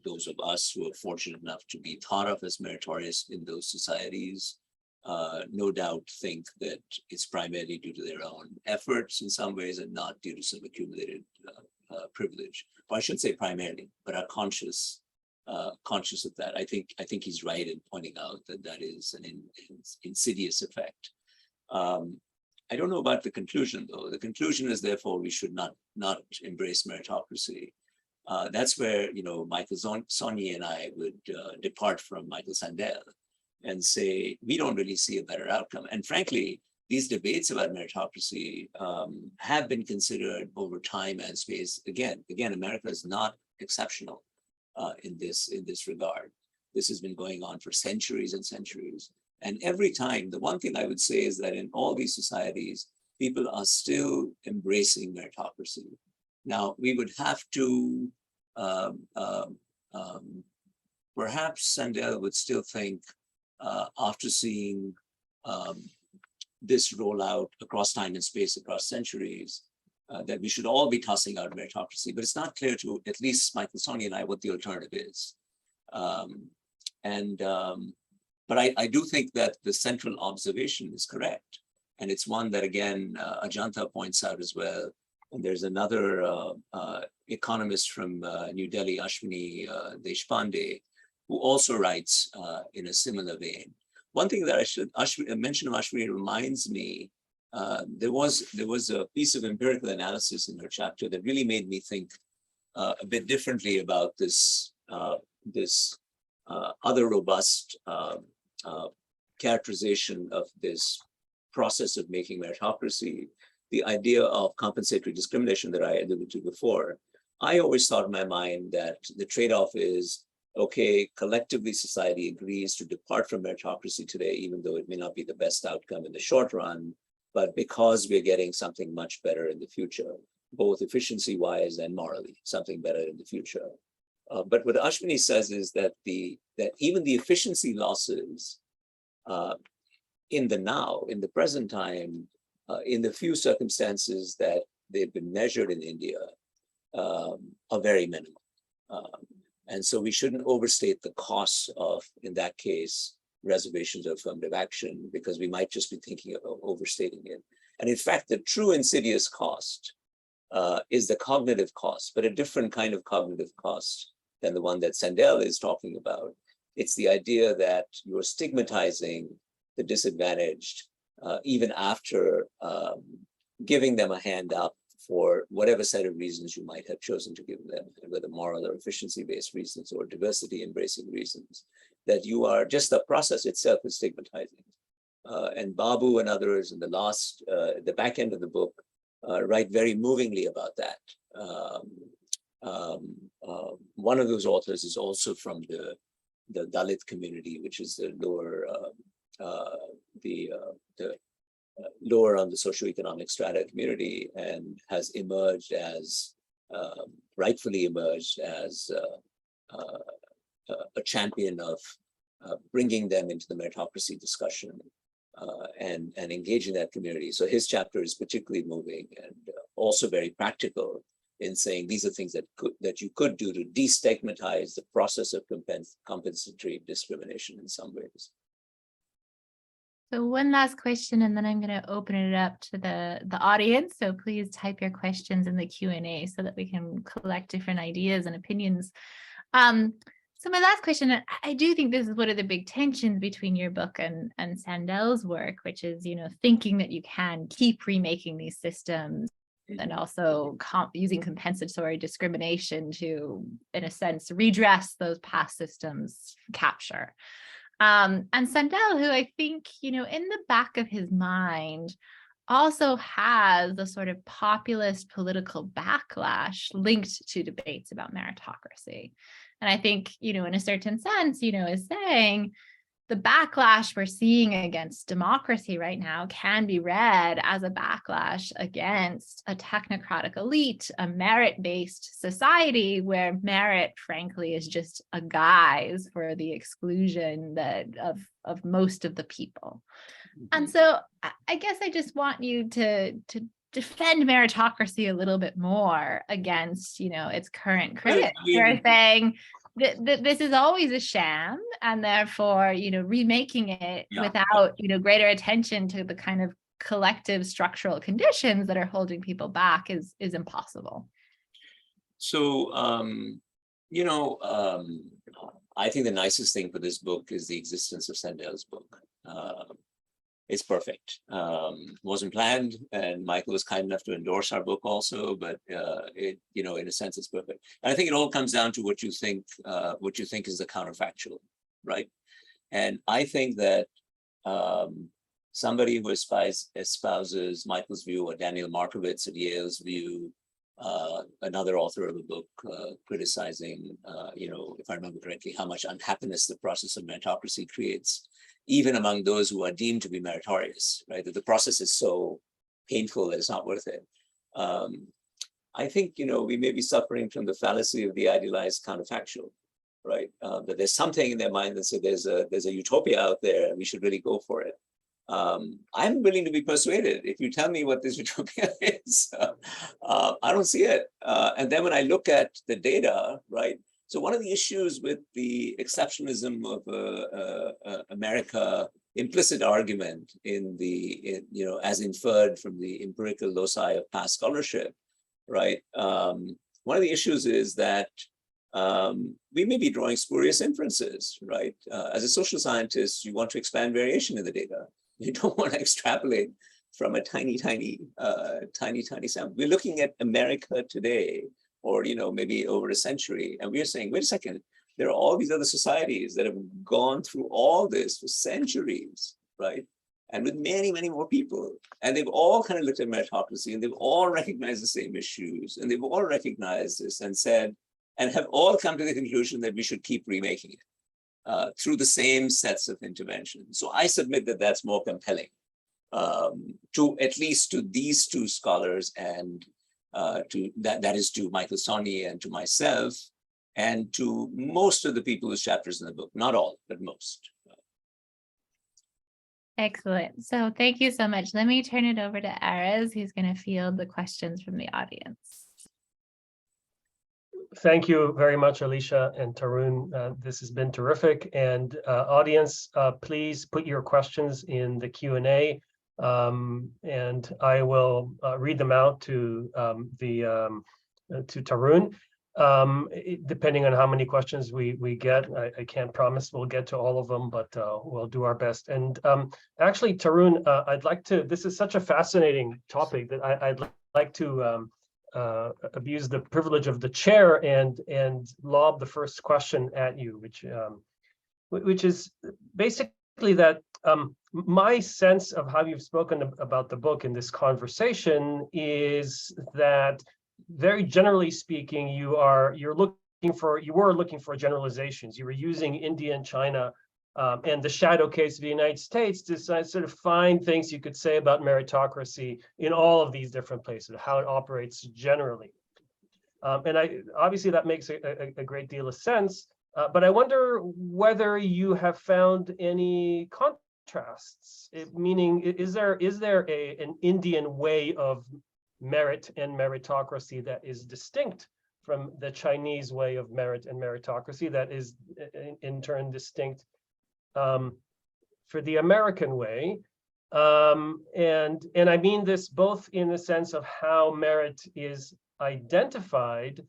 those of us who are fortunate enough to be thought of as meritorious in those societies, no doubt think that it's primarily due to their own efforts in some ways and not due to some accumulated privilege. Or I shouldn't say primarily, but are conscious of that. I think he's right in pointing out that is an insidious effect. I don't know about the conclusion, though. The conclusion is, therefore, we should not embrace meritocracy. That's where Michael Saunier and I would depart from Michael Sandel and say we don't really see a better outcome. And frankly, these debates about meritocracy have been considered over time and space. Again, America is not exceptional in this regard. This has been going on for centuries and centuries. And every time, the one thing I would say is that in all these societies, people are still embracing meritocracy. Now, we would have to, perhaps Sandel would still think, after seeing this roll out across time and space, across centuries, that we should all be tossing out meritocracy. But it's not clear to at least Michael Saunier and I what the alternative is. But I do think that the central observation is correct. And it's one that, again, Ajanta points out as well. And there's another economist from New Delhi, Ashwini Deshpande, who also writes in a similar vein. One thing that I should mention of Ashwini reminds me, there was a piece of empirical analysis in her chapter that really made me think a bit differently about this other robust characterization of this process of making meritocracy. the idea of compensatory discrimination that I alluded to before, I always thought in my mind that the trade-off is, okay, collectively society agrees to depart from meritocracy today, even though it may not be the best outcome in the short run, but because we're getting something much better in the future, both efficiency-wise and morally, something better in the future. But what Ashwini says is that even the efficiency losses in the now, in the present time, in the few circumstances that they've been measured in India, are very minimal. And so we shouldn't overstate the costs of, in that case, reservations of affirmative action, because we might just be thinking of overstating it. And in fact, the true insidious cost is the cognitive cost, but a different kind of cognitive cost than the one that Sandel is talking about. It's the idea that you're stigmatizing the disadvantaged, even after giving them a hand up for whatever set of reasons you might have chosen to give them, whether moral or efficiency-based reasons or diversity-embracing reasons, that you are, just the process itself is stigmatizing. And Babu and others in the back end of the book write very movingly about that. One of those authors is also from the Dalit community, which is the lower, lower on the socioeconomic strata community, and has emerged as, rightfully emerged as a champion of bringing them into the meritocracy discussion and engaging that community. So his chapter is particularly moving and also very practical in saying these are things that you could do to destigmatize the process of compensatory discrimination in some ways. So one last question, and then I'm going to open it up to the audience. So please type your questions in the Q&A so that we can collect different ideas and opinions. So my last question, I do think this is one of the big tensions between your book and Sandel's work, which is, thinking that you can keep remaking these systems and also using compensatory discrimination to, in a sense, redress those past systems' capture. And Sandel, who I think, in the back of his mind, also has the sort of populist political backlash linked to debates about meritocracy. And I think, in a certain sense, is saying the backlash we're seeing against democracy right now can be read as a backlash against a technocratic elite, a merit-based society where merit, frankly, is just a guise for the exclusion of most of the people. And so I guess I just want you to defend meritocracy a little bit more against, its current critics who are saying that this is always a sham, and therefore, remaking it without, greater attention to the kind of collective structural conditions that are holding people back is impossible. So, I think the nicest thing for this book is the existence of Sandel's book. It's perfect. Wasn't planned, and Michael was kind enough to endorse our book also, but it, in a sense, it's perfect. And I think it all comes down to what you think is the counterfactual, right? And I think that somebody who espouses Michael's view or Daniel Markovits at Yale's view, another author of a book criticizing, if I remember correctly, how much unhappiness the process of meritocracy creates, even among those who are deemed to be meritorious, right? That the process is so painful that it's not worth it. I think, we may be suffering from the fallacy of the idealized counterfactual, right? That there's something in their mind that says there's a utopia out there and we should really go for it. I'm willing to be persuaded. If you tell me what this utopia is, I don't see it. And then when I look at the data, right? So one of the issues with the exceptionalism of America implicit argument as inferred from the empirical loci of past scholarship, right? One of the issues is that we may be drawing spurious inferences, right? As a social scientist, you want to expand variation in the data. You don't want to extrapolate from a tiny sample. We're looking at America today, or maybe over a century, and we're saying, wait a second, there are all these other societies that have gone through all this for centuries, right? and with many, many more people. And they've all kind of looked at meritocracy, and they've all recognized the same issues, and they've all recognized this and said, and have all come to the conclusion that we should keep remaking it through the same sets of interventions. So I submit that that's more compelling to at least to these two scholars, and to that is to Michael Soni and to myself, and to most of the people whose chapters in the book, not all, but most. Excellent. So thank you so much. Let me turn it over to Erez, who's going to field the questions from the audience. Thank you very much, Alisha and Tarun. This has been terrific. And audience, please put your questions in the Q&A, and I will read them out to Tarun. Depending on how many questions we get, I can't promise we'll get to all of them, but we'll do our best. And actually, Tarun, I'd like to, this is such a fascinating topic that I'd like to abuse the privilege of the chair and lob the first question at you, which is basically that my sense of how you've spoken about the book in this conversation is that, very generally speaking, you were looking for generalizations. You were using India and China and the shadow case of the United States to sort of find things you could say about meritocracy in all of these different places, how it operates generally. And obviously that makes a great deal of sense, but I wonder whether you have found any contrasts, meaning is there an Indian way of merit and meritocracy that is distinct from the Chinese way of merit and meritocracy, that is in turn distinct for the American way? And I mean this both in the sense of how merit is identified,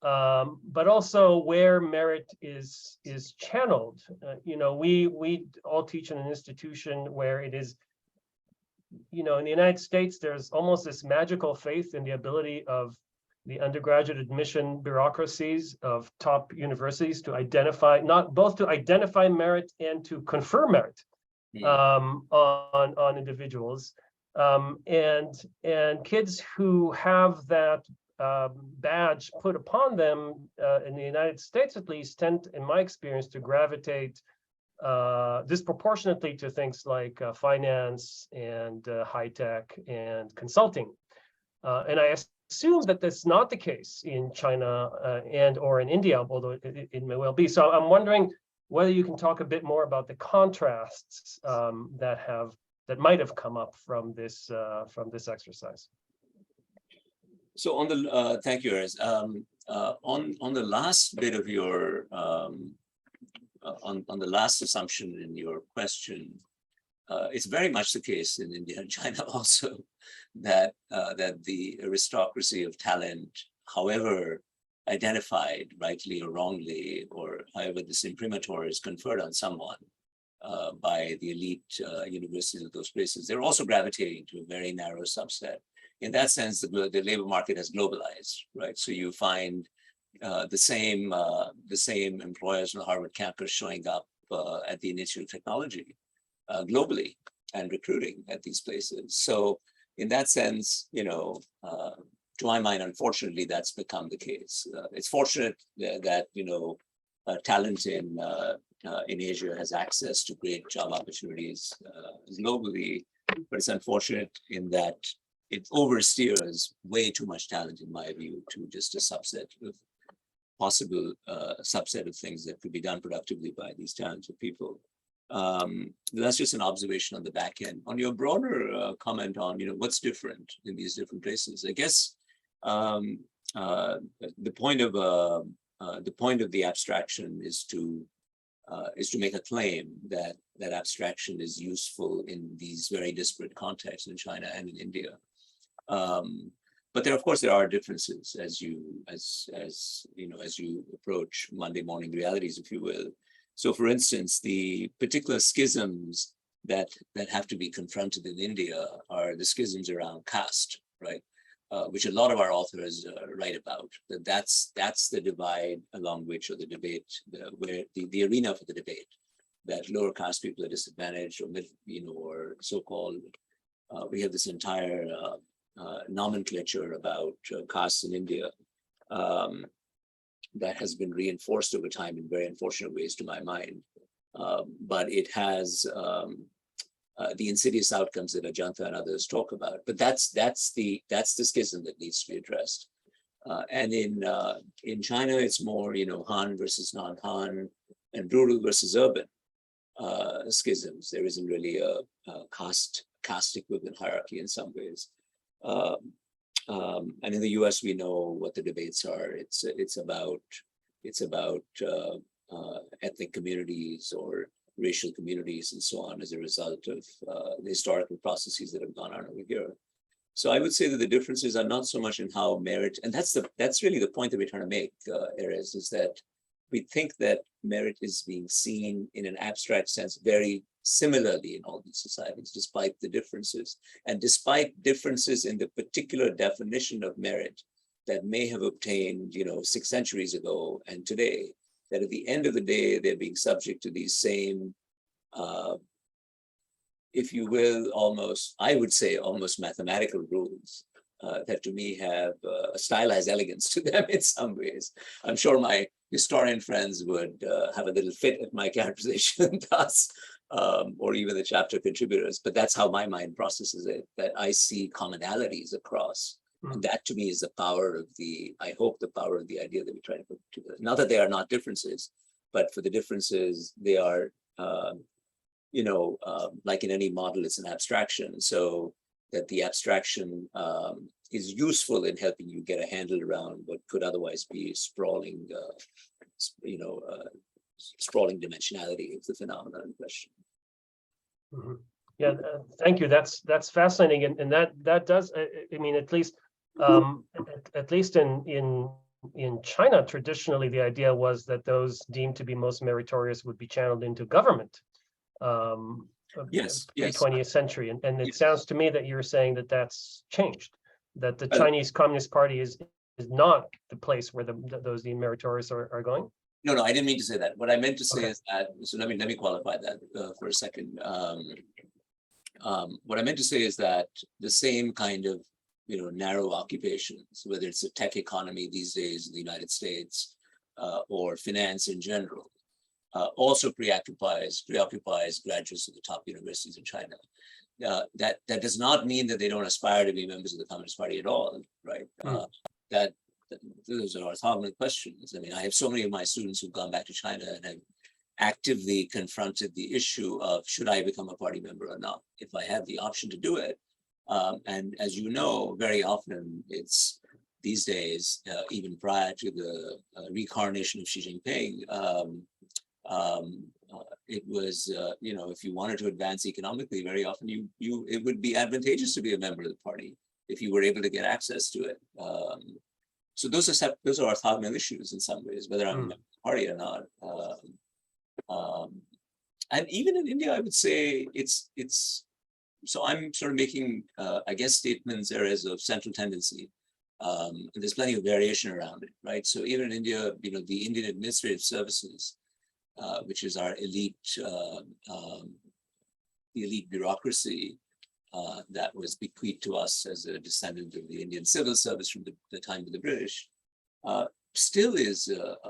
but also where merit is channeled. You know, we all teach in an institution where it is, you know, in the United States, there's almost this magical faith in the ability of the undergraduate admission bureaucracies of top universities to identify, both to identify merit and to confer merit on individuals. And kids who have that badge put upon them in the United States, at least, tend, in my experience, to gravitate disproportionately to things like finance and high tech and consulting. And I assume that that's not the case in China and or in India, although it may well be. So I'm wondering whether you can talk a bit more about the contrasts that might have come up from this exercise. So on the thank you, Erez. On the last bit of your on the last assumption in your question, it's very much the case in India and China also that the aristocracy of talent, however identified rightly or wrongly, or however this imprimatur is conferred on someone by the elite universities of those places, they're also gravitating to a very narrow subset. In that sense, the labor market has globalized, right? So you find the same employers on the Harvard campus showing up at the Institute of Technology globally and recruiting at these places. So in that sense, you know, to my mind, unfortunately, that's become the case. It's fortunate that you know, talent in Asia has access to great job opportunities globally, but it's unfortunate in that it oversteers way too much talent, in my view, to just a subset of possible subset of things that could be done productively by these talented people. That's just an observation on the back end. On your broader comment on, you know, what's different in these different places, I guess the point of the abstraction is to make a claim that abstraction is useful in these very disparate contexts in China and in India. But there, of course, there are differences as you approach Monday morning realities, if you will. So, for instance, the particular schisms that have to be confronted in India are the schisms around caste, right? Which a lot of our authors write about. That's the divide along which, or the debate, where the arena for the debate, that lower caste people are disadvantaged, or or so-called. We have this entire nomenclature about castes in India that has been reinforced over time in very unfortunate ways, to my mind. But it has the insidious outcomes that Ajanta and others talk about. But that's the schism that needs to be addressed. And in China, it's more Han versus non-Han and rural versus urban schisms. There isn't really a caste equivalent hierarchy in some ways. And in the U.S., we know what the debates are. It's about ethnic communities or racial communities and so on as a result of the historical processes that have gone on over here. So I would say that the differences are not so much in how merit, and that's really the point that we're trying to make, Erez, is that we think that merit is being seen in an abstract sense very similarly in all these societies, despite the differences, and despite differences in the particular definition of merit that may have obtained, 6 centuries ago and today, that at the end of the day, they're being subject to these same, if you will, I would say almost mathematical rules that to me have a stylized elegance to them in some ways. I'm sure my historian friends would have a little fit at my characterization thus, or even the chapter contributors, but that's how my mind processes it, that I see commonalities across. And that to me is the power of I hope the power of the idea that we try to put together. Not that they are not differences, but for the differences, they are, like in any model, it's an abstraction. So that the abstraction is useful in helping you get a handle around what could otherwise be sprawling, sprawling dimensionality of the phenomenon in question. Mm-hmm. Yeah, thank you. That's fascinating, and that does. I mean, at least in China, traditionally, the idea was that those deemed to be most meritorious would be channeled into government. Yes. 20th century, and it sounds to me that you're saying that that's changed. That the Chinese Communist Party is not the place where those deemed meritorious are going. No, I didn't mean to say that. What I meant to say is that. So let me qualify that for a second. What I meant to say is that the same kind of narrow occupations, whether it's a tech economy these days in the United States or finance in general, also preoccupies graduates of the top universities in China. That does not mean that they don't aspire to be members of the Communist Party at all, right? Those are orthogonal questions. I mean, I have so many of my students who've gone back to China and have actively confronted the issue of should I become a party member or not, if I have the option to do it. And as you know, very often it's these days, even prior to the reincarnation of Xi Jinping, it was, if you wanted to advance economically, very often it would be advantageous to be a member of the party if you were able to get access to it. So those are orthogonal issues in some ways, whether I'm a member of the party or not. And even in India, I would say it's. So I'm sort of making, I guess, statements areas of central tendency. And there's plenty of variation around it, right? So even in India, the Indian Administrative Services, which is our elite, the elite bureaucracy that was bequeathed to us as a descendant of the Indian civil service from the time of the British, still is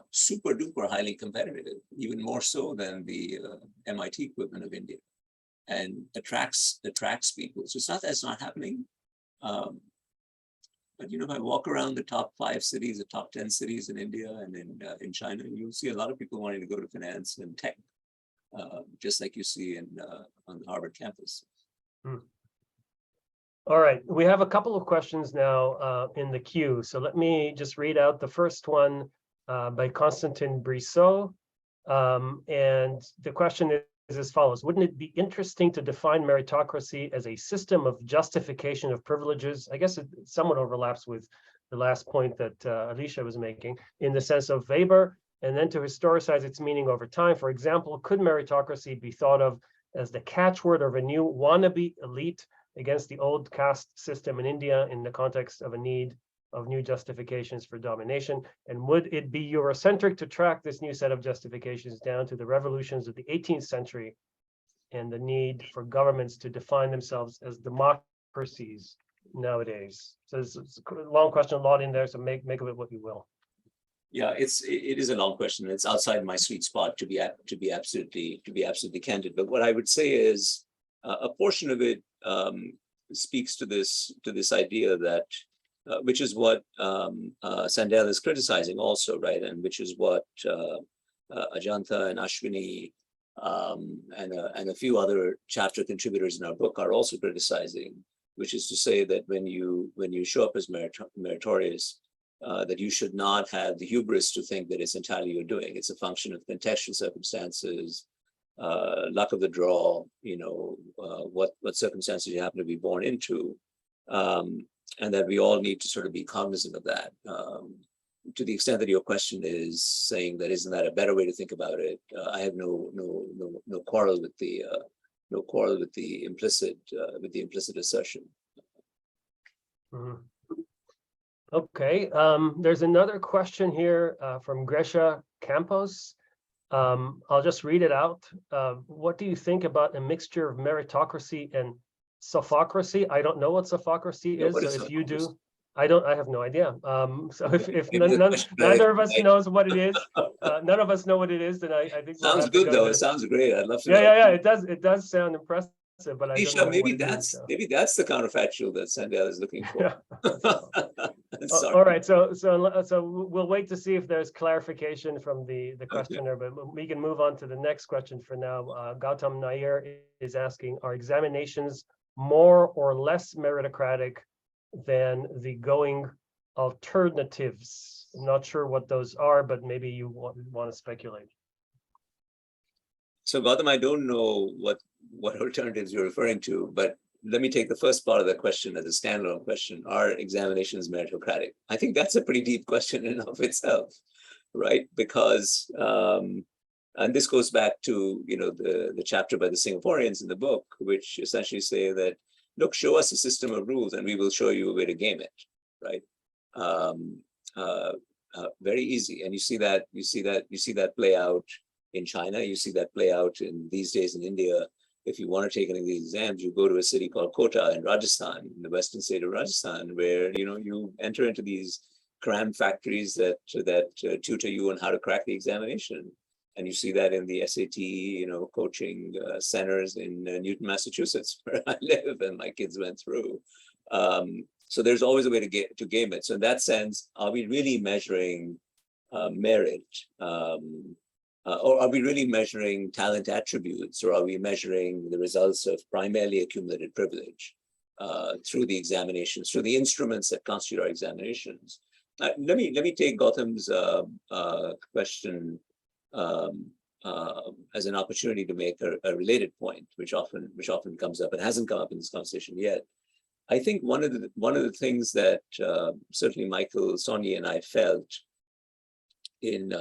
super duper highly competitive, even more so than the MIT equivalent of India, and attracts people. So it's not that it's not happening. But if I walk around the top 5 cities, the top 10 cities in India and in China, you'll see a lot of people wanting to go to finance and tech, just like you see on the Harvard campus. All right, we have a couple of questions now in the queue. So let me just read out the first one by Constantin Brissot. And the question is as follows: wouldn't it be interesting to define meritocracy as a system of justification of privileges? I guess it somewhat overlaps with the last point that Alisha was making, in the sense of Weber, and then to historicize its meaning over time. For example, could meritocracy be thought of as the catchword of a new wannabe elite against the old caste system in India in the context of a need of new justifications for domination? And would it be Eurocentric to track this new set of justifications down to the revolutions of the 18th century and the need for governments to define themselves as democracies nowadays? So it's a long question, a lot in there, so make of it what you will. Yeah, it is a long question. It's outside my sweet spot to be absolutely candid. But what I would say is a portion of it speaks to this idea that which is what Sandel is criticizing also, right? And which is what Ajanta and Ashwini and a few other chapter contributors in our book are also criticizing, which is to say that when you show up as meritorious, that you should not have the hubris to think that it's entirely your doing. It's a function of contextual circumstances, luck of the draw, what circumstances you happen to be born into, and that we all need to sort of be cognizant of that. To the extent that your question is saying that isn't that a better way to think about it, I have no quarrel with the implicit assertion. Mm-hmm. Okay, there's another question here from Gresha Campos. I'll just read it out. What do you think about a mixture of meritocracy and sophocracy? I don't know what sophocracy is, so if you do, I have no idea. So if neither of us knows what it is, none of us know what it is, then I think sounds good though. It sounds great. I'd love to know. Yeah, it does sound impressive. But I don't know maybe that's the counterfactual that Sandel is looking for. All right, so we'll wait to see if there's clarification from the questioner, but we can move on to the next question for now. Gautam Nair is asking, are examinations more or less meritocratic than the going alternatives? I'm not sure what those are, but maybe you want to speculate. So Gautam, I don't know what alternatives you're referring to, but let me take the first part of the question as a standalone question. Are examinations meritocratic? I think that's a pretty deep question in and of itself, right? Because, and this goes back to, the chapter by the Singaporeans in the book, which essentially say that, look, show us a system of rules and we will show you a way to game it, right? Very easy. And you see that play out in China. You see that play out in these days in India. If you want to take any of these exams, you go to a city called Kota in Rajasthan, in the western state of Rajasthan, where you enter into these cram factories that tutor you on how to crack the examination. And you see that in the SAT, coaching centers in Newton, Massachusetts, where I live and my kids went through. So there's always a way to game it. So in that sense, are we really measuring merit? Or are we really measuring talent attributes, or are we measuring the results of primarily accumulated privilege through the examinations, through the instruments that constitute our examinations? Let me take Gautam's question as an opportunity to make a related point, which often comes up and hasn't come up in this conversation yet. I think one of the things that certainly Michael, Sonia, and I felt in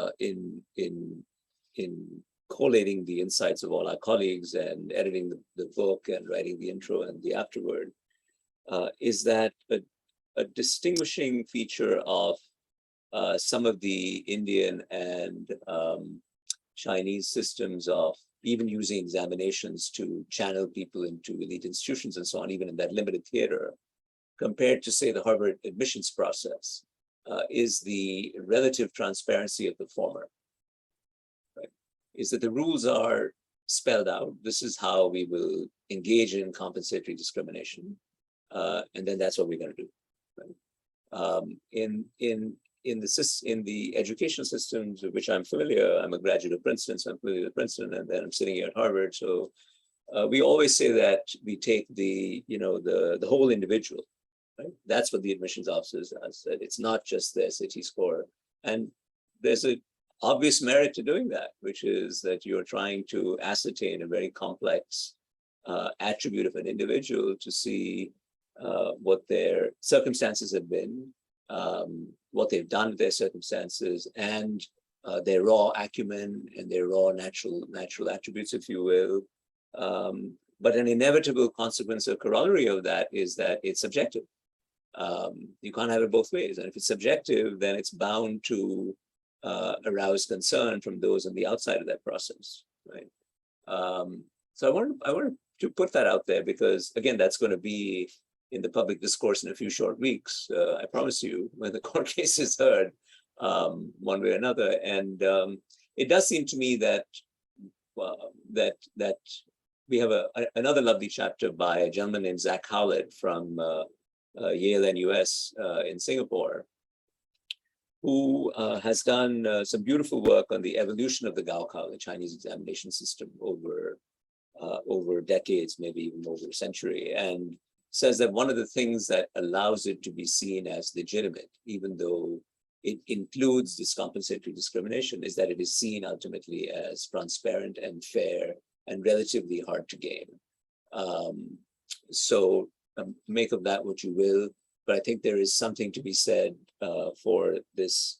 collating the insights of all our colleagues and editing the book and writing the intro and the afterword, is that a distinguishing feature of some of the Indian and Chinese systems of even using examinations to channel people into elite institutions and so on, even in that limited theater, compared to, say, the Harvard admissions process, is the relative transparency of the former. Is that the rules are spelled out. This is how we will engage in compensatory discrimination, and then that's what we're going to do. Right? In the educational systems of which I'm familiar, I'm a graduate of Princeton, so I'm familiar with Princeton, and then I'm sitting here at Harvard. So we always say that we take the whole individual. Right? That's what the admissions officers does. That it's not just the SAT score, and there's a obvious merit to doing that, which is that you're trying to ascertain a very complex attribute of an individual to see what their circumstances have been, what they've done with their circumstances, and their raw acumen and their raw natural attributes, if you will. But an inevitable consequence or corollary of that is that it's subjective. You can't have it both ways. And if it's subjective, then it's bound to arouse concern from those on the outside of that process, right? So I wanted to put that out there because, again, that's going to be in the public discourse in a few short weeks. I promise you, when the court case is heard, one way or another. And it does seem to me that that we have another lovely chapter by a gentleman named Zach Howlett from Yale and US in Singapore, who has done some beautiful work on the evolution of the Gaokao, the Chinese examination system, over decades, maybe even over a century, and says that one of the things that allows it to be seen as legitimate, even though it includes this compensatory discrimination, is that it is seen ultimately as transparent and fair and relatively hard to gain. So make of that what you will, but I think there is something to be said for this,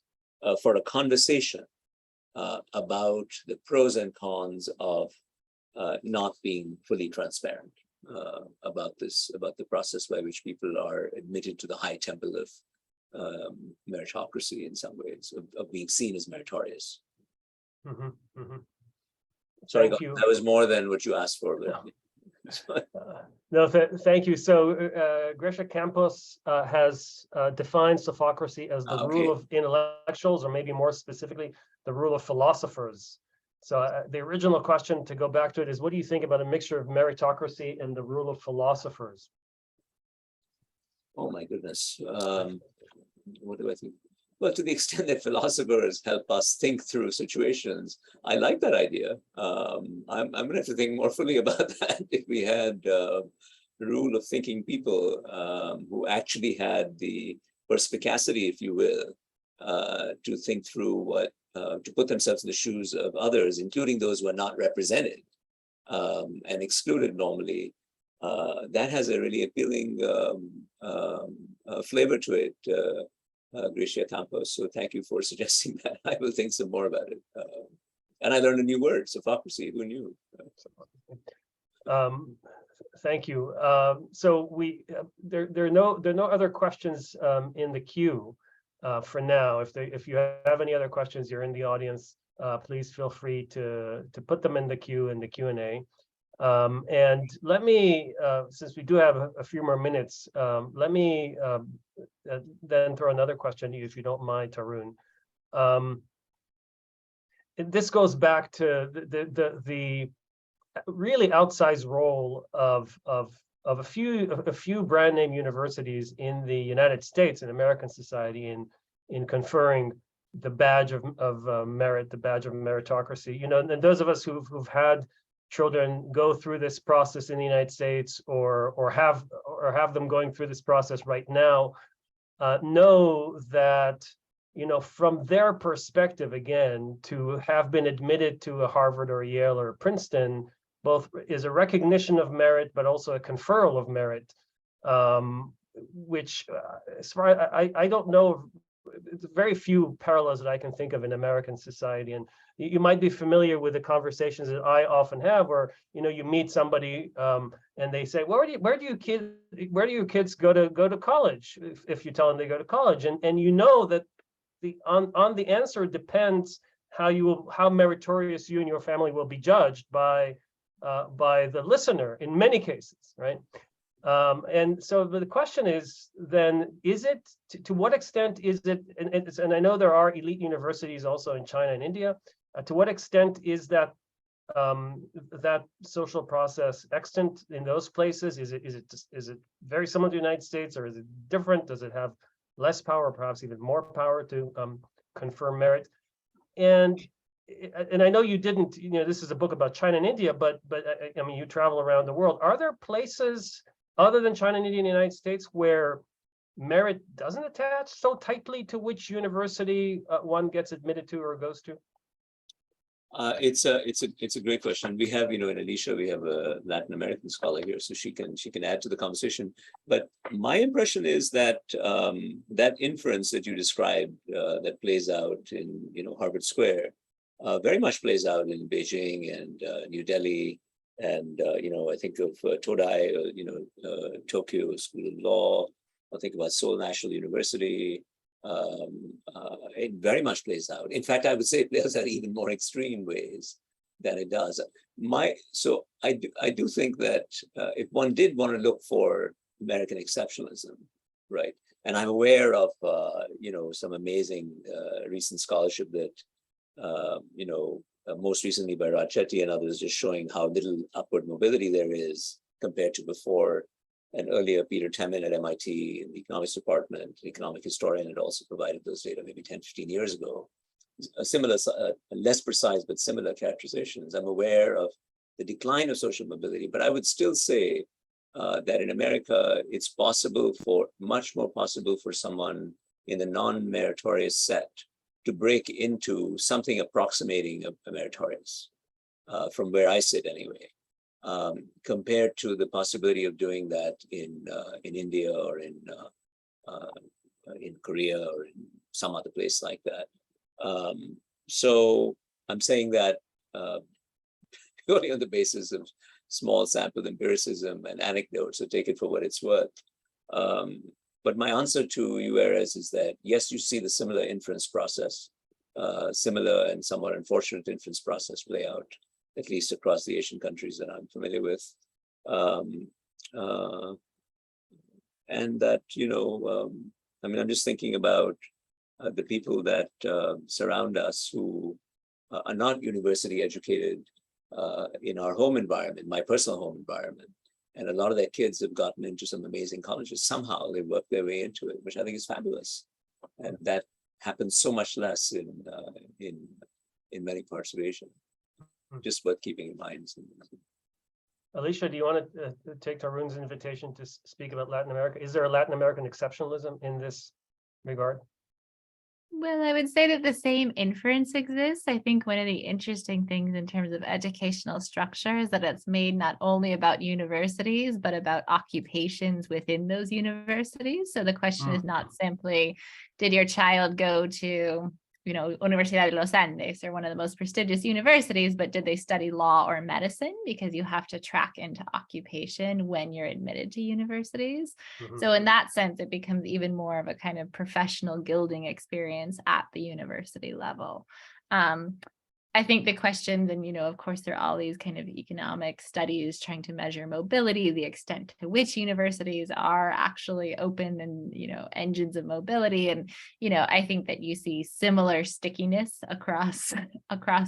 for a conversation about the pros and cons of not being fully transparent about the process by which people are admitted to the high temple of meritocracy in some ways, of being seen as meritorious. Sorry, Thank you. that was more than what you asked for. But No, thank you. So Grisha Campos has defined sophocracy as the rule of intellectuals, or maybe more specifically, the rule of philosophers. So the original question, to go back to it, is what do you think about a mixture of meritocracy and the rule of philosophers? oh my goodness. What do I think? Well, to the extent that philosophers help us think through situations, I like that idea. I'm going to have to think more fully about that. If we had a rule of thinking people who actually had the perspicacity, if you will, to think through what, to put themselves in the shoes of others, including those who are not represented and excluded normally, that has a really appealing flavor to it. Grisha Campos. So thank you for suggesting that. I will think some more about it. And I learned a new word, sophocracy. Who knew? Thank you. So there are no other questions in the queue for now. If you have any other questions, you're in the audience. Please feel free to put them in the queue in the Q&A. And let me, since we do have a few more minutes, let me then throw another question to you, if you don't mind, Tarun. This goes back to the really outsized role of a few brand name universities in the United States and American society in conferring the badge of merit, the badge of meritocracy. You know, and those of us who've had children go through this process in the United States, or have them going through this process right now, know that, you know, from their perspective, again, to have been admitted to a Harvard or a Yale or a Princeton, both is a recognition of merit, but also a conferral of merit, which, as far as I don't know, very few parallels that I can think of in American society. And you might be familiar with the conversations that I often have, where, you know, you meet somebody and they say, where do your kids go to college? If you tell them they go to college, and you know that on the answer depends how meritorious you and your family will be judged by the listener in many cases, right? And so the question is then, is it, to what extent is it, and I know there are elite universities also in China and India, to what extent is that that social process extant in those places? Is it very similar to the United States, or is it different? Does it have less power, perhaps even more power to confer merit? And I know you didn't, you know, this is a book about China and India, but I mean, you travel around the world. Are there places other than China and India and the United States where merit doesn't attach so tightly to which university one gets admitted to or goes to? It's a great question. We have, you know, in Alisha, we have a Latin American scholar here, so she can add to the conversation. But my impression is that that inference that you described that plays out in, you know, Harvard Square very much plays out in Beijing and New Delhi, and you know, I think of Todai, you know, Tokyo School of Law, or think about Seoul National University. It very much plays out. In fact, I would say it plays out even more extreme ways than it does. So I do think that if one did want to look for American exceptionalism, right? And I'm aware of some amazing recent scholarship that most recently by Raj Chetty and others, just showing how little upward mobility there is compared to before. And earlier, Peter Temin at MIT in the economics department, economic historian, had also provided those data maybe 10, 15 years ago. A similar, less precise, but similar characterizations. I'm aware of the decline of social mobility, but I would still say that in America, it's possible much more possible for someone in the non-meritorious set to break into something approximating a meritorious, from where I sit anyway, compared to the possibility of doing that in India or in Korea or in some other place like that. So I'm saying that purely on the basis of small sample empiricism and anecdotes, so take it for what it's worth. But my answer to you, Erez, is that yes, you see the similar inference process, similar and somewhat unfortunate inference process play out, at least across the Asian countries that I'm familiar with. And that, I'm just thinking about the people that surround us who are not university educated in our home environment, my personal home environment. And a lot of their kids have gotten into some amazing colleges. Somehow they work their way into it, which I think is fabulous. And that happens so much less in many parts of Asia. Just worth keeping in mind. Alisha, do you want to take Tarun's invitation to speak about Latin America? Is there a Latin American exceptionalism in this regard? Well, I would say that the same inference exists. I think one of the interesting things in terms of educational structure is that it's made not only about universities, but about occupations within those universities. So the question is not simply, did your child go to, Universidad de los Andes, or one of the most prestigious universities, but did they study law or medicine? Because you have to track into occupation when you're admitted to universities. So in that sense, it becomes even more of a kind of professional gilding experience at the university level. I think the questions, and, of course, there are all these kind of economic studies trying to measure mobility, the extent to which universities are actually open and, engines of mobility. And, I think that you see similar stickiness across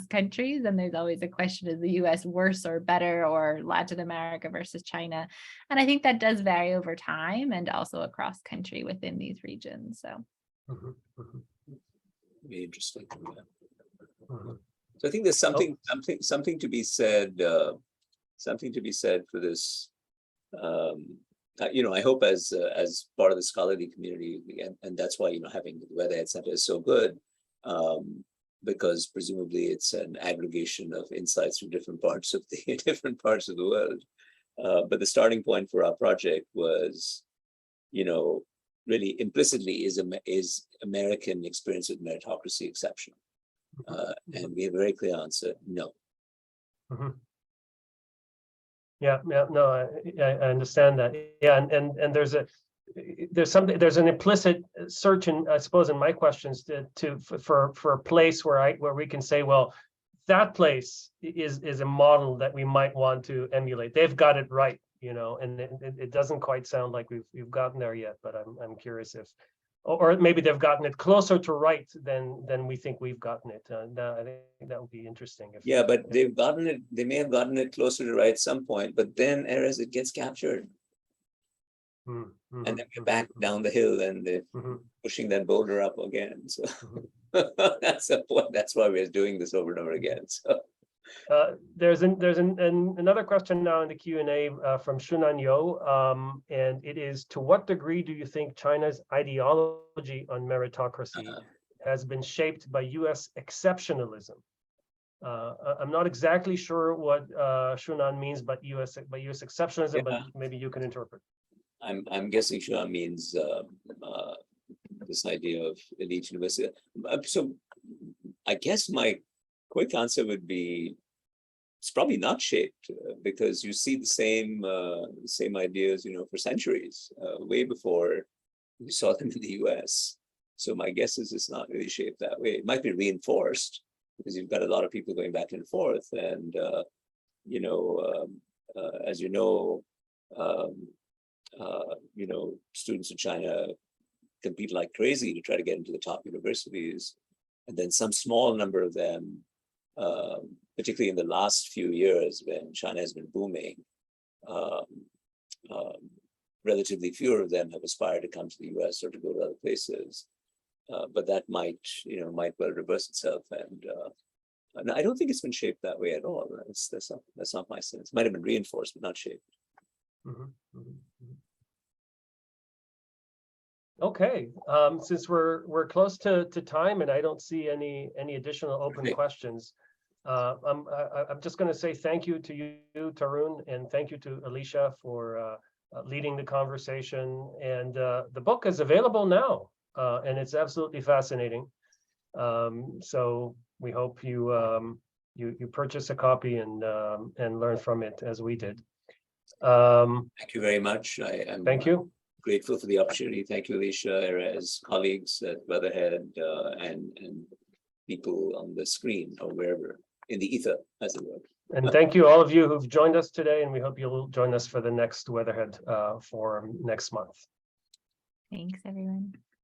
countries. And there's always a question, is the US worse or better, or Latin America versus China? And I think that does vary over time and also across country within these regions. So. Be interesting. So I think there's something to be said. Something to be said for this. I hope as part of the scholarly community, and that's why having the Weatherhead Center is so good, because presumably it's an aggregation of insights from different parts of the world. But the starting point for our project was, really implicitly is American experience with meritocracy exceptional. And we have a very clear answer: no. Yeah, no, I understand that. Yeah, and there's an implicit search in, I suppose, in my questions for a place where we can say, well, that place is a model that we might want to emulate. They've got it right, and it doesn't quite sound like we've gotten there yet. But I'm curious if. Or maybe they've gotten it closer to right than we think we've gotten it. I think that would be interesting. But they've gotten it. They may have gotten it closer to right at some point, but then, Erez, it gets captured, and then we're back down the hill and pushing that boulder up again. So that's the point. That's why we're doing this over and over again. So. There's another question now in the Q&A from Shunan Yo, and it is: to what degree do you think China's ideology on meritocracy has been shaped by U.S. exceptionalism? I'm not exactly sure what Shunan means by U.S. exceptionalism, but maybe you can interpret. I'm guessing Shunan means this idea of elite university. So I guess my quick answer would be it's probably not shaped because you see the same ideas, for centuries, way before we saw them in the US. So my guess is it's not really shaped that way. It might be reinforced because you've got a lot of people going back and forth. And, as you know, students in China compete like crazy to try to get into the top universities. And then some small number of them, particularly in the last few years when China has been booming, relatively fewer of them have aspired to come to the US or to go to other places. But that might well reverse itself. And I don't think it's been shaped that way at all. That's not my sense. It might have been reinforced, but not shaped. Okay, since we're close to time and I don't see any additional open questions, I'm just going to say thank you to you, Tarun, and thank you to Alisha for leading the conversation. And the book is available now, and it's absolutely fascinating. So we hope you purchase a copy and learn from it as we did. Thank you very much. Thank you. Grateful for the opportunity. Thank you, Alisha, Erez, colleagues at Weatherhead, and people on the screen or wherever, in the ether, as it were. And thank you all of you who've joined us today, and we hope you'll join us for the next Weatherhead forum next month. Thanks, everyone.